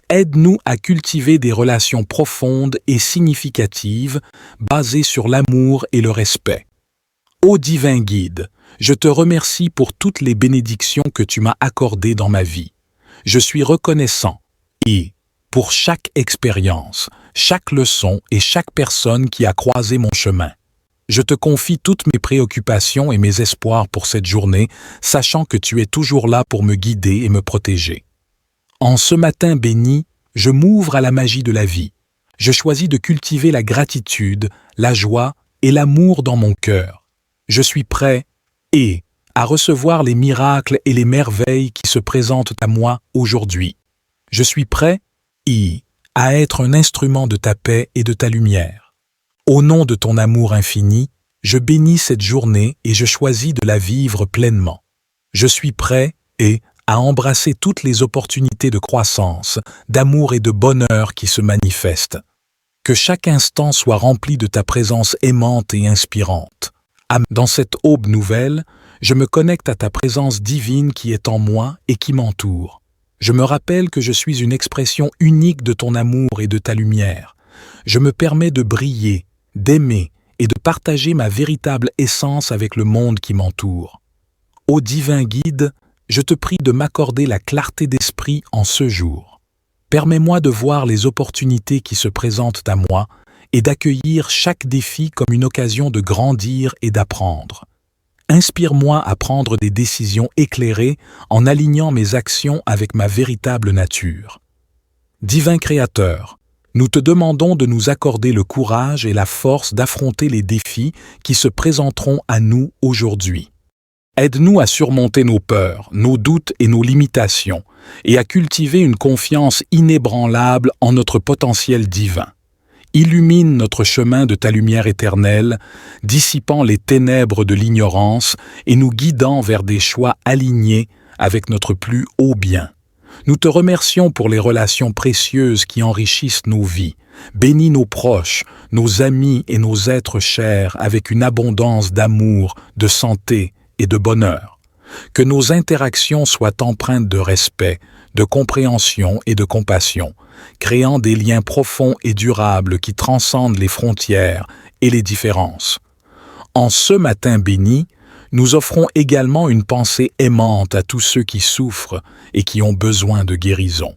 A: Aide-nous à cultiver des relations profondes et significatives basées sur l'amour et le respect. Ô divin guide, je te remercie pour toutes les bénédictions que tu m'as accordées dans ma vie. Je suis reconnaissant pour chaque expérience, chaque leçon et chaque personne qui a croisé mon chemin. Je te confie toutes mes préoccupations et mes espoirs pour cette journée, sachant que tu es toujours là pour me guider et me protéger. En ce matin béni, je m'ouvre à la magie de la vie. Je choisis de cultiver la gratitude, la joie et l'amour dans mon cœur. Je suis prêt à recevoir les miracles et les merveilles qui se présentent à moi aujourd'hui. Je suis prêt, à être un instrument de ta paix et de ta lumière. Au nom de ton amour infini, je bénis cette journée et je choisis de la vivre pleinement. Je suis prêt à embrasser toutes les opportunités de croissance, d'amour et de bonheur qui se manifestent. Que chaque instant soit rempli de ta présence aimante et inspirante. Dans cette aube nouvelle, je me connecte à ta présence divine qui est en moi et qui m'entoure. Je me rappelle que je suis une expression unique de ton amour et de ta lumière. Je me permets de briller, d'aimer et de partager ma véritable essence avec le monde qui m'entoure. Ô divin guide, je te prie de m'accorder la clarté d'esprit en ce jour. Permets-moi de voir les opportunités qui se présentent à moi et d'accueillir chaque défi comme une occasion de grandir et d'apprendre. Inspire-moi à prendre des décisions éclairées en alignant mes actions avec ma véritable nature. Divin Créateur, nous te demandons de nous accorder le courage et la force d'affronter les défis qui se présenteront à nous aujourd'hui. Aide-nous à surmonter nos peurs, nos doutes et nos limitations, et à cultiver une confiance inébranlable en notre potentiel divin. Illumine notre chemin de ta lumière éternelle, dissipant les ténèbres de l'ignorance et nous guidant vers des choix alignés avec notre plus haut bien. Nous te remercions pour les relations précieuses qui enrichissent nos vies. Bénis nos proches, nos amis et nos êtres chers avec une abondance d'amour, de santé et de bonheur. Que nos interactions soient empreintes de respect, de compréhension et de compassion, créant des liens profonds et durables qui transcendent les frontières et les différences. En ce matin béni, nous offrons également une pensée aimante à tous ceux qui souffrent et qui ont besoin de guérison.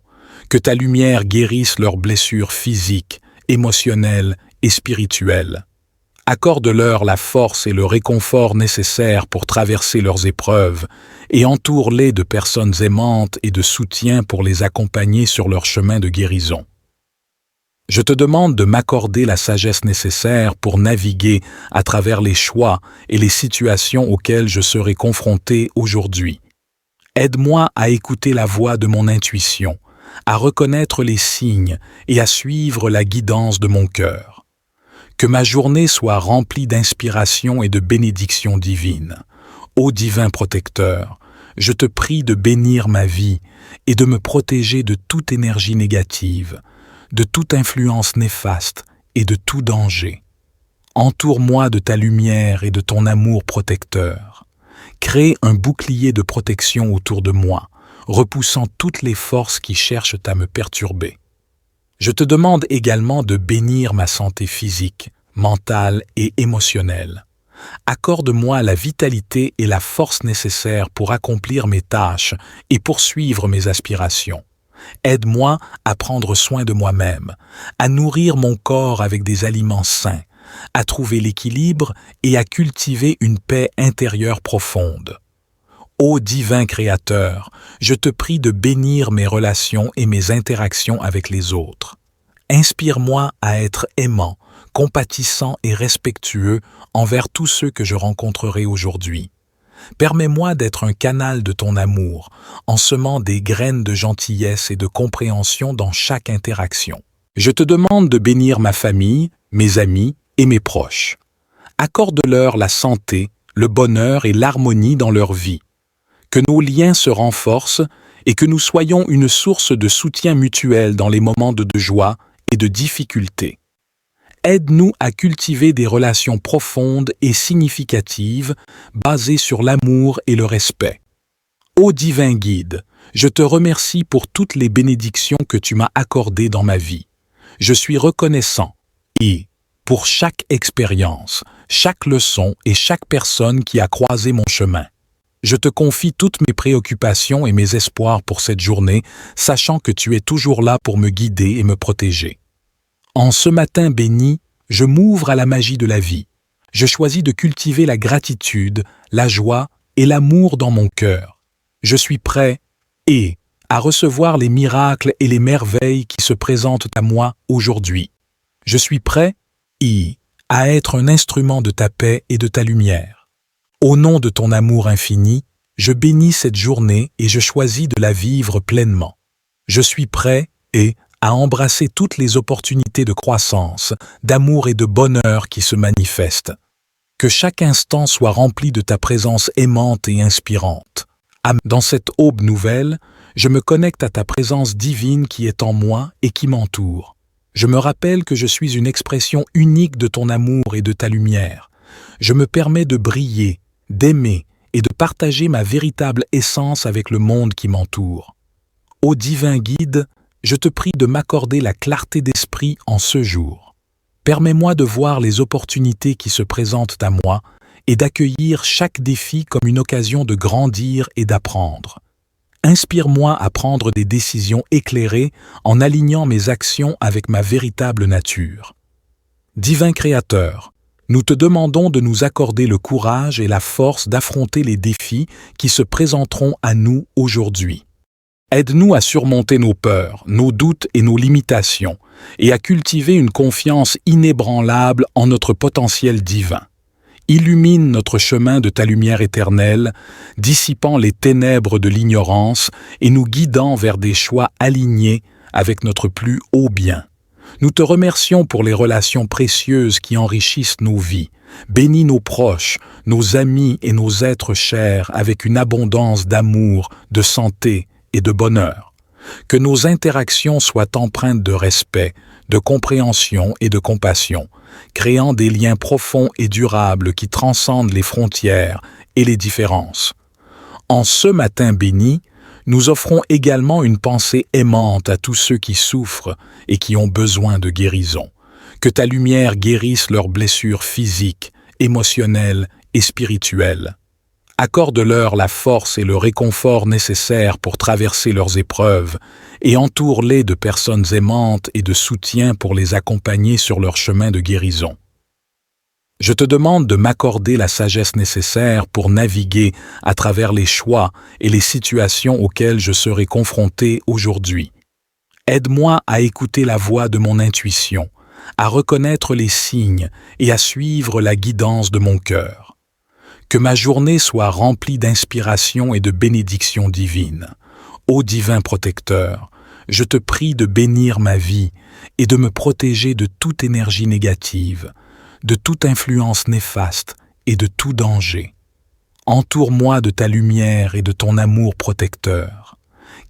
A: Que ta lumière guérisse leurs blessures physiques, émotionnelles et spirituelles. Accorde-leur la force et le réconfort nécessaires pour traverser leurs épreuves et entoure-les de personnes aimantes et de soutien pour les accompagner sur leur chemin de guérison. Je te demande de m'accorder la sagesse nécessaire pour naviguer à travers les choix et les situations auxquelles je serai confronté aujourd'hui. Aide-moi à écouter la voix de mon intuition, à reconnaître les signes et à suivre la guidance de mon cœur. Que ma journée soit remplie d'inspiration et de bénédictions divines. Ô divin protecteur, je te prie de bénir ma vie et de me protéger de toute énergie négative, de toute influence néfaste et de tout danger. Entoure-moi de ta lumière et de ton amour protecteur. Crée un bouclier de protection autour de moi, repoussant toutes les forces qui cherchent à me perturber. Je te demande également de bénir ma santé physique, mentale et émotionnelle. Accorde-moi la vitalité et la force nécessaires pour accomplir mes tâches et poursuivre mes aspirations. Aide-moi à prendre soin de moi-même, à nourrir mon corps avec des aliments sains, à trouver l'équilibre et à cultiver une paix intérieure profonde. Ô divin Créateur, je te prie de bénir mes relations et mes interactions avec les autres. Inspire-moi à être aimant, compatissant et respectueux envers tous ceux que je rencontrerai aujourd'hui. Permets-moi d'être un canal de ton amour, en semant des graines de gentillesse et de compréhension dans chaque interaction. Je te demande de bénir ma famille, mes amis et mes proches. Accorde-leur la santé, le bonheur et l'harmonie dans leur vie. Que nos liens se renforcent et que nous soyons une source de soutien mutuel dans les moments de joie et de difficulté. Aide-nous à cultiver des relations profondes et significatives basées sur l'amour et le respect. Ô divin guide, je te remercie pour toutes les bénédictions que tu m'as accordées dans ma vie. Je suis reconnaissant pour chaque expérience, chaque leçon et chaque personne qui a croisé mon chemin. Je te confie toutes mes préoccupations et mes espoirs pour cette journée, sachant que tu es toujours là pour me guider et me protéger. En ce matin béni, je m'ouvre à la magie de la vie. Je choisis de cultiver la gratitude, la joie et l'amour dans mon cœur. Je suis prêt à recevoir les miracles et les merveilles qui se présentent à moi aujourd'hui. Je suis prêt à être un instrument de ta paix et de ta lumière. Au nom de ton amour infini, je bénis cette journée et je choisis de la vivre pleinement. Je suis prêt à embrasser toutes les opportunités de croissance, d'amour et de bonheur qui se manifestent. Que chaque instant soit rempli de ta présence aimante et inspirante. Dans cette aube nouvelle, je me connecte à ta présence divine qui est en moi et qui m'entoure. Je me rappelle que je suis une expression unique de ton amour et de ta lumière. Je me permets de briller, d'aimer et de partager ma véritable essence avec le monde qui m'entoure. Ô divin guide, je te prie de m'accorder la clarté d'esprit en ce jour. Permets-moi de voir les opportunités qui se présentent à moi et d'accueillir chaque défi comme une occasion de grandir et d'apprendre. Inspire-moi à prendre des décisions éclairées en alignant mes actions avec ma véritable nature. Divin Créateur, nous te demandons de nous accorder le courage et la force d'affronter les défis qui se présenteront à nous aujourd'hui. Aide-nous à surmonter nos peurs, nos doutes et nos limitations, et à cultiver une confiance inébranlable en notre potentiel divin. Illumine notre chemin de ta lumière éternelle, dissipant les ténèbres de l'ignorance et nous guidant vers des choix alignés avec notre plus haut bien. Nous te remercions pour les relations précieuses qui enrichissent nos vies. Bénis nos proches, nos amis et nos êtres chers avec une abondance d'amour, de santé et de bonheur. Que nos interactions soient empreintes de respect, de compréhension et de compassion, créant des liens profonds et durables qui transcendent les frontières et les différences. En ce matin béni, nous offrons également une pensée aimante à tous ceux qui souffrent et qui ont besoin de guérison. Que ta lumière guérisse leurs blessures physiques, émotionnelles et spirituelles. Accorde-leur la force et le réconfort nécessaires pour traverser leurs épreuves et entoure-les de personnes aimantes et de soutien pour les accompagner sur leur chemin de guérison. Je te demande de m'accorder la sagesse nécessaire pour naviguer à travers les choix et les situations auxquelles je serai confronté aujourd'hui. Aide-moi à écouter la voix de mon intuition, à reconnaître les signes et à suivre la guidance de mon cœur. Que ma journée soit remplie d'inspiration et de bénédictions divines. Ô divin protecteur, je te prie de bénir ma vie et de me protéger de toute énergie négative, de toute influence néfaste et de tout danger. Entoure-moi de ta lumière et de ton amour protecteur.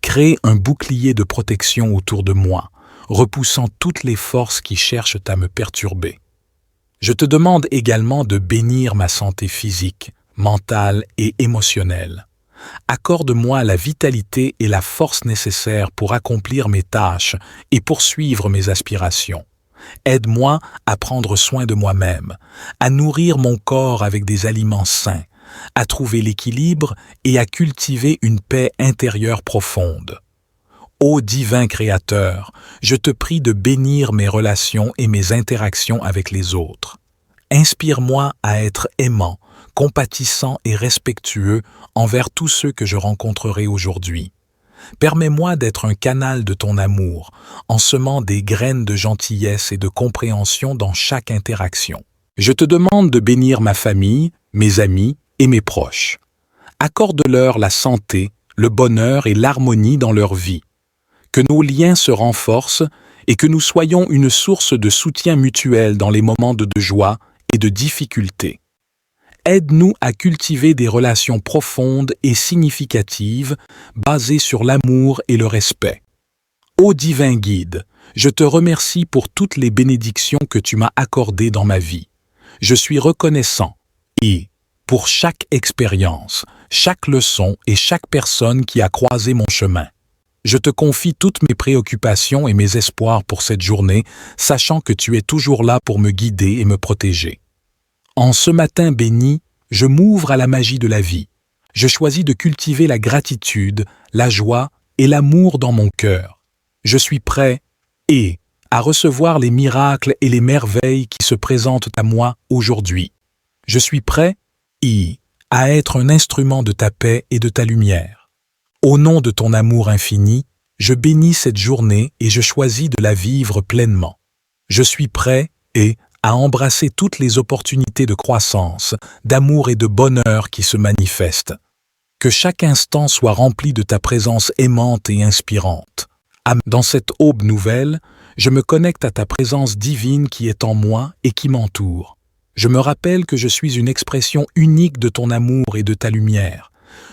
A: Crée un bouclier de protection autour de moi, repoussant toutes les forces qui cherchent à me perturber. Je te demande également de bénir ma santé physique, mentale et émotionnelle. Accorde-moi la vitalité et la force nécessaires pour accomplir mes tâches et poursuivre mes aspirations. Aide-moi à prendre soin de moi-même, à nourrir mon corps avec des aliments sains, à trouver l'équilibre et à cultiver une paix intérieure profonde. Ô divin Créateur, je te prie de bénir mes relations et mes interactions avec les autres. Inspire-moi à être aimant, compatissant et respectueux envers tous ceux que je rencontrerai aujourd'hui. Permets-moi d'être un canal de ton amour, en semant des graines de gentillesse et de compréhension dans chaque interaction. Je te demande de bénir ma famille, mes amis et mes proches. Accorde-leur la santé, le bonheur et l'harmonie dans leur vie. Que nos liens se renforcent et que nous soyons une source de soutien mutuel dans les moments de joie et de difficulté. Aide-nous à cultiver des relations profondes et significatives basées sur l'amour et le respect. Ô divin guide, je te remercie pour toutes les bénédictions que tu m'as accordées dans ma vie. Je suis reconnaissant et pour chaque expérience, chaque leçon et chaque personne qui a croisé mon chemin. Je te confie toutes mes préoccupations et mes espoirs pour cette journée, sachant que tu es toujours là pour me guider et me protéger. En ce matin béni, je m'ouvre à la magie de la vie. Je choisis de cultiver la gratitude, la joie et l'amour dans mon cœur. Je suis prêt à recevoir les miracles et les merveilles qui se présentent à moi aujourd'hui. Je suis prêt à être un instrument de ta paix et de ta lumière. Au nom de ton amour infini, je bénis cette journée et je choisis de la vivre pleinement. Je suis prêt à embrasser toutes les opportunités de croissance, d'amour et de bonheur qui se manifestent. Que chaque instant soit rempli de ta présence aimante et inspirante. Dans cette aube nouvelle, je me connecte à ta présence divine qui est en moi et qui m'entoure. Je me rappelle que je suis une expression unique de ton amour et de ta lumière.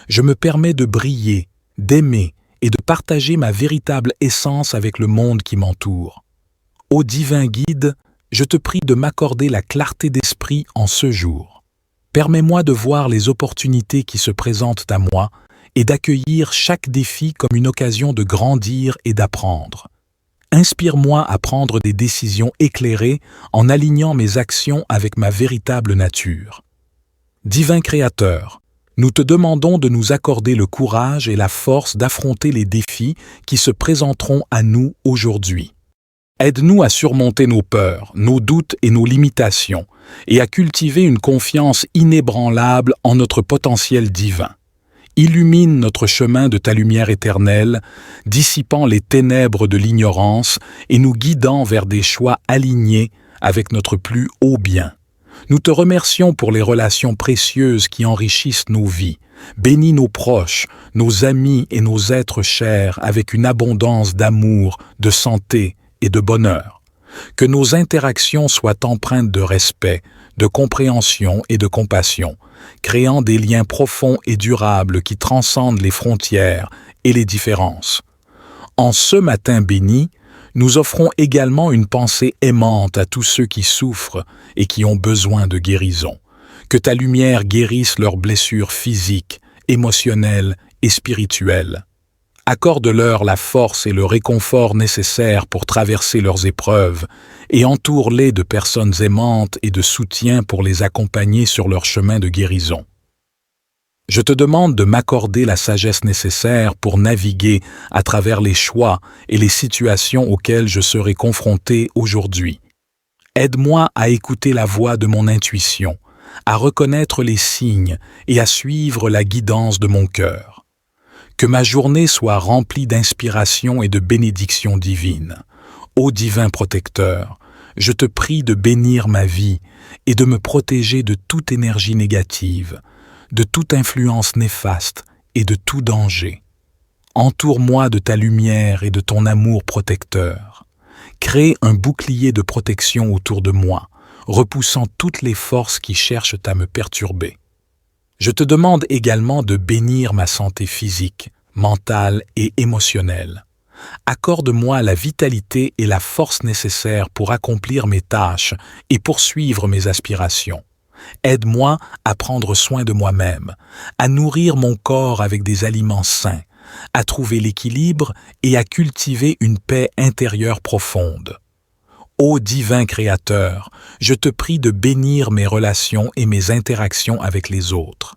A: Je me permets de briller, d'aimer et de partager ma véritable essence avec le monde qui m'entoure. Ô divin guide, je te prie de m'accorder la clarté d'esprit en ce jour. Permets-moi de voir les opportunités qui se présentent à moi et d'accueillir chaque défi comme une occasion de grandir et d'apprendre. Inspire-moi à prendre des décisions éclairées en alignant mes actions avec ma véritable nature. Divin Créateur, nous te demandons de nous accorder le courage et la force d'affronter les défis qui se présenteront à nous aujourd'hui. Aide-nous à surmonter nos peurs, nos doutes et nos limitations, et à cultiver une confiance inébranlable en notre potentiel divin. Illumine notre chemin de ta lumière éternelle, dissipant les ténèbres de l'ignorance et nous guidant vers des choix alignés avec notre plus haut bien. Nous te remercions pour les relations précieuses qui enrichissent nos vies. Bénis nos proches, nos amis et nos êtres chers avec une abondance d'amour, de santé et de bonheur. Que nos interactions soient empreintes de respect, de compréhension et de compassion, créant des liens profonds et durables qui transcendent les frontières et les différences. En ce matin béni, nous offrons également une pensée aimante à tous ceux qui souffrent et qui ont besoin de guérison. Que ta lumière guérisse leurs blessures physiques, émotionnelles et spirituelles. Accorde-leur la force et le réconfort nécessaires pour traverser leurs épreuves et entoure-les de personnes aimantes et de soutien pour les accompagner sur leur chemin de guérison. Je te demande de m'accorder la sagesse nécessaire pour naviguer à travers les choix et les situations auxquelles je serai confronté aujourd'hui. Aide-moi à écouter la voix de mon intuition, à reconnaître les signes et à suivre la guidance de mon cœur. Que ma journée soit remplie d'inspiration et de bénédictions divines. Ô divin protecteur, je te prie de bénir ma vie et de me protéger de toute énergie négative, de toute influence néfaste et de tout danger. Entoure-moi de ta lumière et de ton amour protecteur. Crée un bouclier de protection autour de moi, repoussant toutes les forces qui cherchent à me perturber. Je te demande également de bénir ma santé physique, mentale et émotionnelle. Accorde-moi la vitalité et la force nécessaires pour accomplir mes tâches et poursuivre mes aspirations. Aide-moi à prendre soin de moi-même, à nourrir mon corps avec des aliments sains, à trouver l'équilibre et à cultiver une paix intérieure profonde. Ô divin Créateur, je te prie de bénir mes relations et mes interactions avec les autres.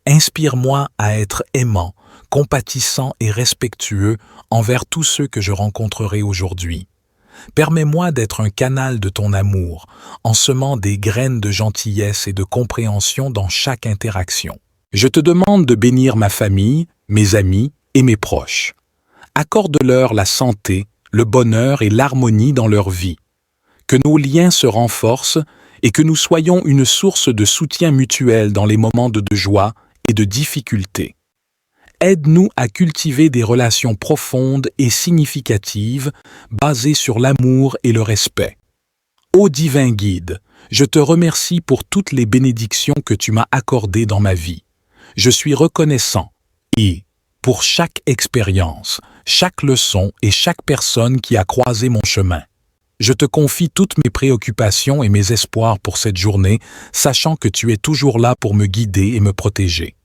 A: Inspire-moi à être aimant, compatissant et respectueux envers tous ceux que je rencontrerai aujourd'hui. Permets-moi d'être un canal de ton amour, en semant des graines de gentillesse et de compréhension dans chaque interaction. Je te demande de bénir ma famille, mes amis et mes proches. Accorde-leur la santé, le bonheur et l'harmonie dans leur vie. Que nos liens se renforcent et que nous soyons une source de soutien mutuel dans les moments de joie et de difficulté. Aide-nous à cultiver des relations profondes et significatives basées sur l'amour et le respect. Ô divin guide, je te remercie pour toutes les bénédictions que tu m'as accordées dans ma vie. Je suis reconnaissant et, pour chaque expérience, chaque leçon et chaque personne qui a croisé mon chemin. Je te confie toutes mes préoccupations et mes espoirs pour cette journée, sachant que tu es toujours là pour me guider et me protéger.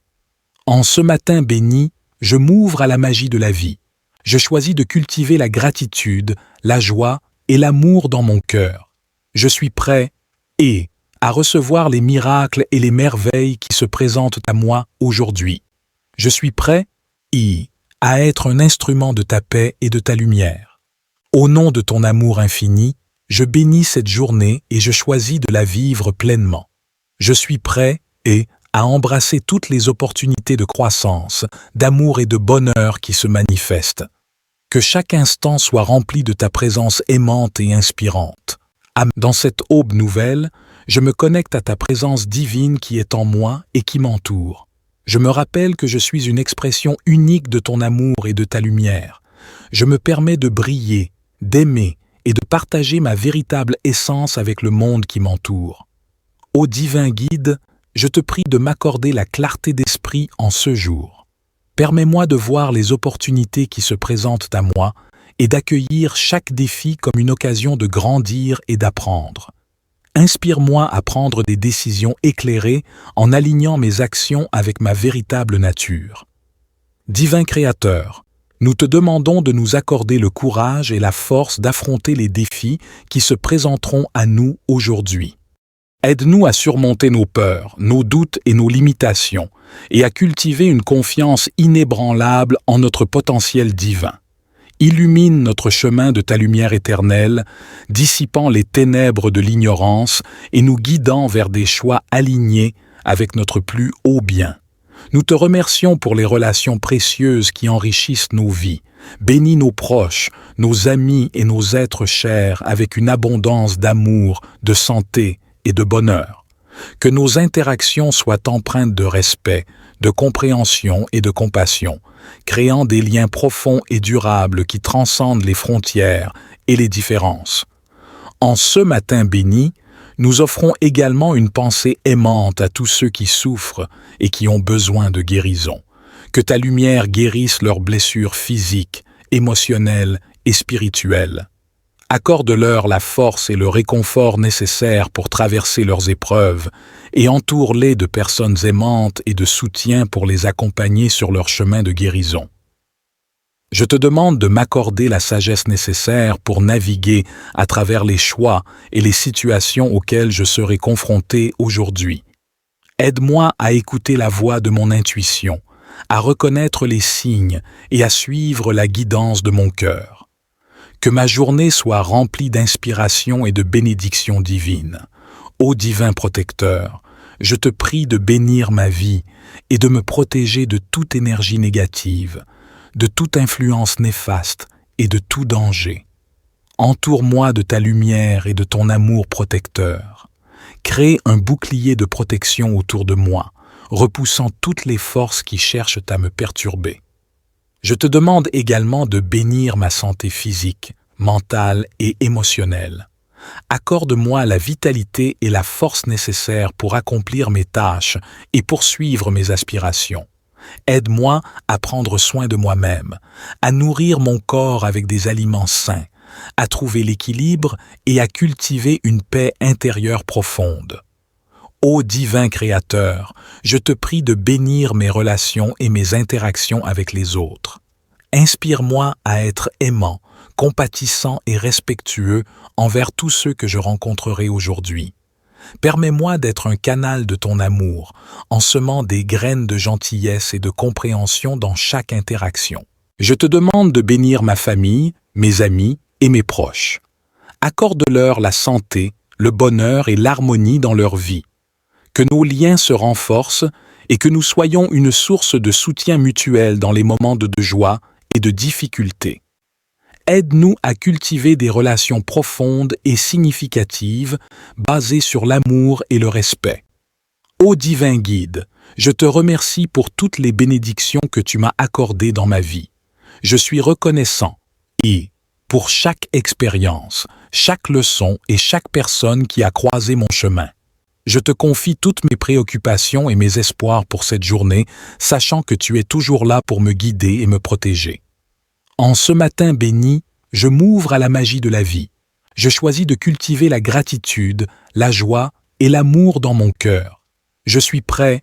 A: En ce matin béni, je m'ouvre à la magie de la vie. Je choisis de cultiver la gratitude, la joie et l'amour dans mon cœur. Je suis prêt à recevoir les miracles et les merveilles qui se présentent à moi aujourd'hui. Je suis prêt à être un instrument de ta paix et de ta lumière. Au nom de ton amour infini, je bénis cette journée et je choisis de la vivre pleinement. Je suis prêt à embrasser toutes les opportunités de croissance, d'amour et de bonheur qui se manifestent. Que chaque instant soit rempli de ta présence aimante et inspirante. Dans cette aube nouvelle, je me connecte à ta présence divine qui est en moi et qui m'entoure. Je me rappelle que je suis une expression unique de ton amour et de ta lumière. Je me permets de briller, d'aimer et de partager ma véritable essence avec le monde qui m'entoure. Ô divin guide, je te prie de m'accorder la clarté d'esprit en ce jour. Permets-moi de voir les opportunités qui se présentent à moi et d'accueillir chaque défi comme une occasion de grandir et d'apprendre. Inspire-moi à prendre des décisions éclairées en alignant mes actions avec ma véritable nature. Divin Créateur, nous te demandons de nous accorder le courage et la force d'affronter les défis qui se présenteront à nous aujourd'hui. Aide-nous à surmonter nos peurs, nos doutes et nos limitations, et à cultiver une confiance inébranlable en notre potentiel divin. Illumine notre chemin de ta lumière éternelle, dissipant les ténèbres de l'ignorance et nous guidant vers des choix alignés avec notre plus haut bien. Nous te remercions pour les relations précieuses qui enrichissent nos vies. Bénis nos proches, nos amis et nos êtres chers avec une abondance d'amour, de santé et de bonheur. Que nos interactions soient empreintes de respect, de compréhension et de compassion, créant des liens profonds et durables qui transcendent les frontières et les différences. En ce matin béni, nous offrons également une pensée aimante à tous ceux qui souffrent et qui ont besoin de guérison. Que ta lumière guérisse leurs blessures physiques, émotionnelles et spirituelles. Accorde-leur la force et le réconfort nécessaires pour traverser leurs épreuves et entoure-les de personnes aimantes et de soutien pour les accompagner sur leur chemin de guérison. Je te demande de m'accorder la sagesse nécessaire pour naviguer à travers les choix et les situations auxquelles je serai confronté aujourd'hui. Aide-moi à écouter la voix de mon intuition, à reconnaître les signes et à suivre la guidance de mon cœur. Que ma journée soit remplie d'inspiration et de bénédictions divines. Ô divin protecteur, je te prie de bénir ma vie et de me protéger de toute énergie négative, de toute influence néfaste et de tout danger. Entoure-moi de ta lumière et de ton amour protecteur. Crée un bouclier de protection autour de moi, repoussant toutes les forces qui cherchent à me perturber. Je te demande également de bénir ma santé physique, mentale et émotionnelle. Accorde-moi la vitalité et la force nécessaires pour accomplir mes tâches et poursuivre mes aspirations. Aide-moi à prendre soin de moi-même, à nourrir mon corps avec des aliments sains, à trouver l'équilibre et à cultiver une paix intérieure profonde. Ô divin Créateur, je te prie de bénir mes relations et mes interactions avec les autres. Inspire-moi à être aimant, compatissant et respectueux envers tous ceux que je rencontrerai aujourd'hui. Permets-moi d'être un canal de ton amour, en semant des graines de gentillesse et de compréhension dans chaque interaction. Je te demande de bénir ma famille, mes amis et mes proches. Accorde-leur la santé, le bonheur et l'harmonie dans leur vie. Que nos liens se renforcent et que nous soyons une source de soutien mutuel dans les moments de joie et de difficulté. Aide-nous à cultiver des relations profondes et significatives basées sur l'amour et le respect. Ô divin guide, je te remercie pour toutes les bénédictions que tu m'as accordées dans ma vie. Je suis reconnaissant et, pour chaque expérience, chaque leçon et chaque personne qui a croisé mon chemin. Je te confie toutes mes préoccupations et mes espoirs pour cette journée, sachant que tu es toujours là pour me guider et me protéger. En ce matin béni, je m'ouvre à la magie de la vie. Je choisis de cultiver la gratitude, la joie et l'amour dans mon cœur. Je suis prêt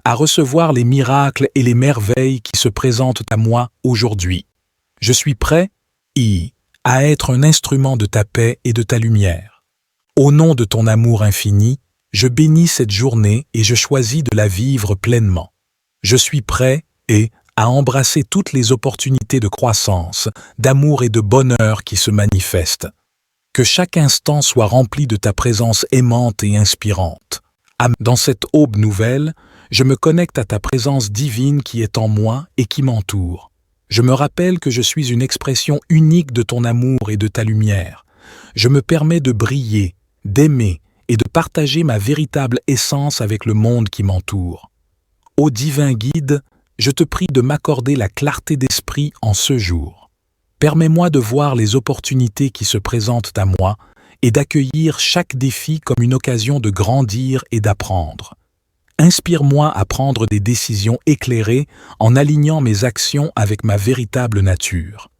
A: à recevoir les miracles et les merveilles qui se présentent à moi aujourd'hui. Je suis prêt à être un instrument de ta paix et de ta lumière. Au nom de ton amour infini, je bénis cette journée et je choisis de la vivre pleinement. Je suis prêt à embrasser toutes les opportunités de croissance, d'amour et de bonheur qui se manifestent. Que chaque instant soit rempli de ta présence aimante et inspirante. Dans cette aube nouvelle, je me connecte à ta présence divine qui est en moi et qui m'entoure. Je me rappelle que je suis une expression unique de ton amour et de ta lumière. Je me permets de briller, d'aimer et de partager ma véritable essence avec le monde qui m'entoure. Ô divin guide, je te prie de m'accorder la clarté d'esprit en ce jour. Permets-moi de voir les opportunités qui se présentent à moi et d'accueillir chaque défi comme une occasion de grandir et d'apprendre. Inspire-moi à prendre des décisions éclairées en alignant mes actions avec ma véritable nature.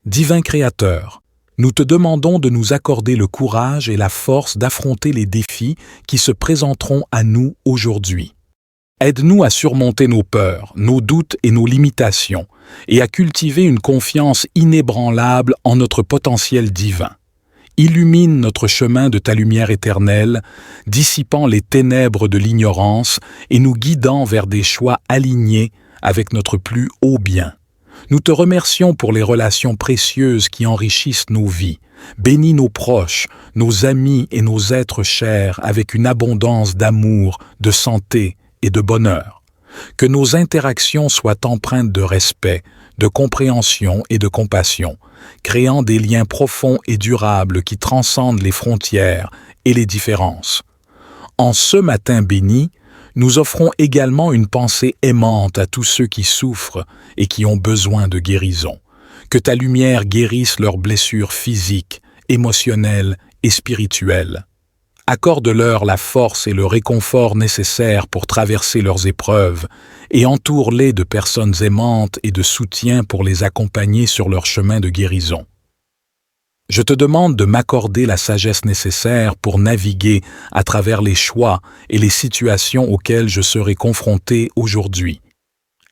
A: Divin Créateur, nous te demandons de nous accorder le courage et la force d'affronter les défis qui se présenteront à nous aujourd'hui. Aide-nous à surmonter nos peurs, nos doutes et nos limitations, et à cultiver une confiance inébranlable en notre potentiel divin. Illumine notre chemin de ta lumière éternelle, dissipant les ténèbres de l'ignorance et nous guidant vers des choix alignés avec notre plus haut bien. Nous te remercions pour les relations précieuses qui enrichissent nos vies. Bénis nos proches, nos amis et nos êtres chers avec une abondance d'amour, de santé et de bonheur. Que nos interactions soient empreintes de respect, de compréhension et de compassion, créant des liens profonds et durables qui transcendent les frontières et les différences. En ce matin béni, nous offrons également une pensée aimante à tous ceux qui souffrent et qui ont besoin de guérison. Que ta lumière guérisse leurs blessures physiques, émotionnelles et spirituelles. Accorde-leur la force et le réconfort nécessaires pour traverser leurs épreuves et entoure-les de personnes aimantes et de soutien pour les accompagner sur leur chemin de guérison. Je te demande de m'accorder la sagesse nécessaire pour naviguer à travers les choix et les situations auxquelles je serai confronté aujourd'hui.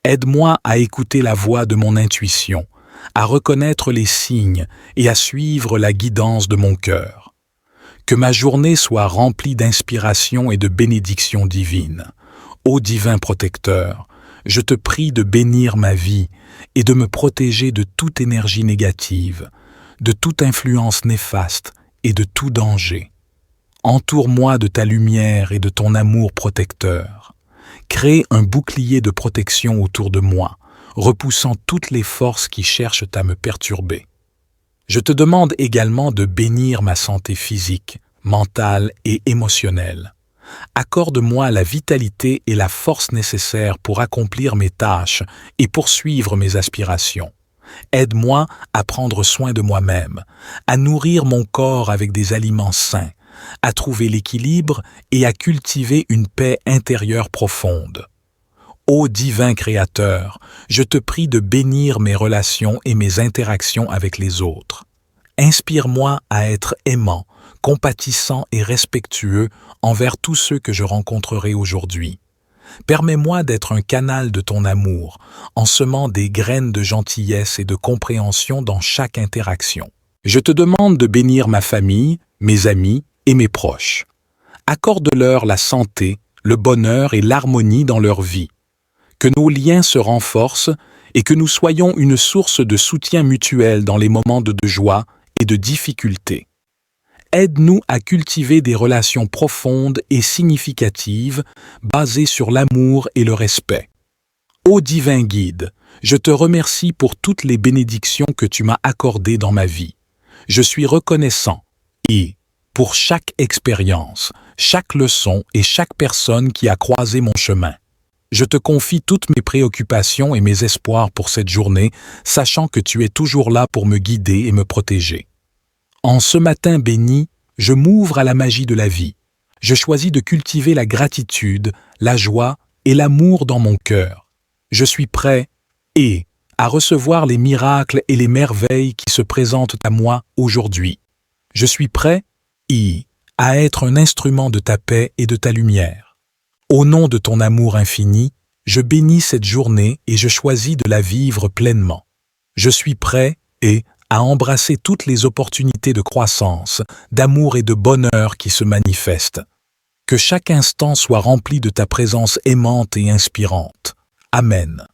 A: Aide-moi à écouter la voix de mon intuition, à reconnaître les signes et à suivre la guidance de mon cœur. Que ma journée soit remplie d'inspiration et de bénédictions divines. Ô divin protecteur, je te prie de bénir ma vie et de me protéger de toute énergie négative, de toute influence néfaste et de tout danger. Entoure-moi de ta lumière et de ton amour protecteur. Crée un bouclier de protection autour de moi, repoussant toutes les forces qui cherchent à me perturber. Je te demande également de bénir ma santé physique, mentale et émotionnelle. Accorde-moi la vitalité et la force nécessaires pour accomplir mes tâches et poursuivre mes aspirations. Aide-moi à prendre soin de moi-même, à nourrir mon corps avec des aliments sains, à trouver l'équilibre et à cultiver une paix intérieure profonde. Ô divin Créateur, je te prie de bénir mes relations et mes interactions avec les autres. Inspire-moi à être aimant, compatissant et respectueux envers tous ceux que je rencontrerai aujourd'hui. Permets-moi d'être un canal de ton amour, en semant des graines de gentillesse et de compréhension dans chaque interaction. Je te demande de bénir ma famille, mes amis et mes proches. Accorde-leur la santé, le bonheur et l'harmonie dans leur vie. Que nos liens se renforcent et que nous soyons une source de soutien mutuel dans les moments de joie et de difficulté. Aide-nous à cultiver des relations profondes et significatives basées sur l'amour et le respect. Ô divin guide, je te remercie pour toutes les bénédictions que tu m'as accordées dans ma vie. Je suis reconnaissant et, pour chaque expérience, chaque leçon et chaque personne qui a croisé mon chemin. Je te confie toutes mes préoccupations et mes espoirs pour cette journée, sachant que tu es toujours là pour me guider et me protéger. En ce matin béni, je m'ouvre à la magie de la vie. Je choisis de cultiver la gratitude, la joie et l'amour dans mon cœur. Je suis prêt à recevoir les miracles et les merveilles qui se présentent à moi aujourd'hui. Je suis prêt à être un instrument de ta paix et de ta lumière. Au nom de ton amour infini, je bénis cette journée et je choisis de la vivre pleinement. Je suis prêt à embrasser toutes les opportunités de croissance, d'amour et de bonheur qui se manifestent. Que chaque instant soit rempli de ta présence aimante et inspirante. Amen.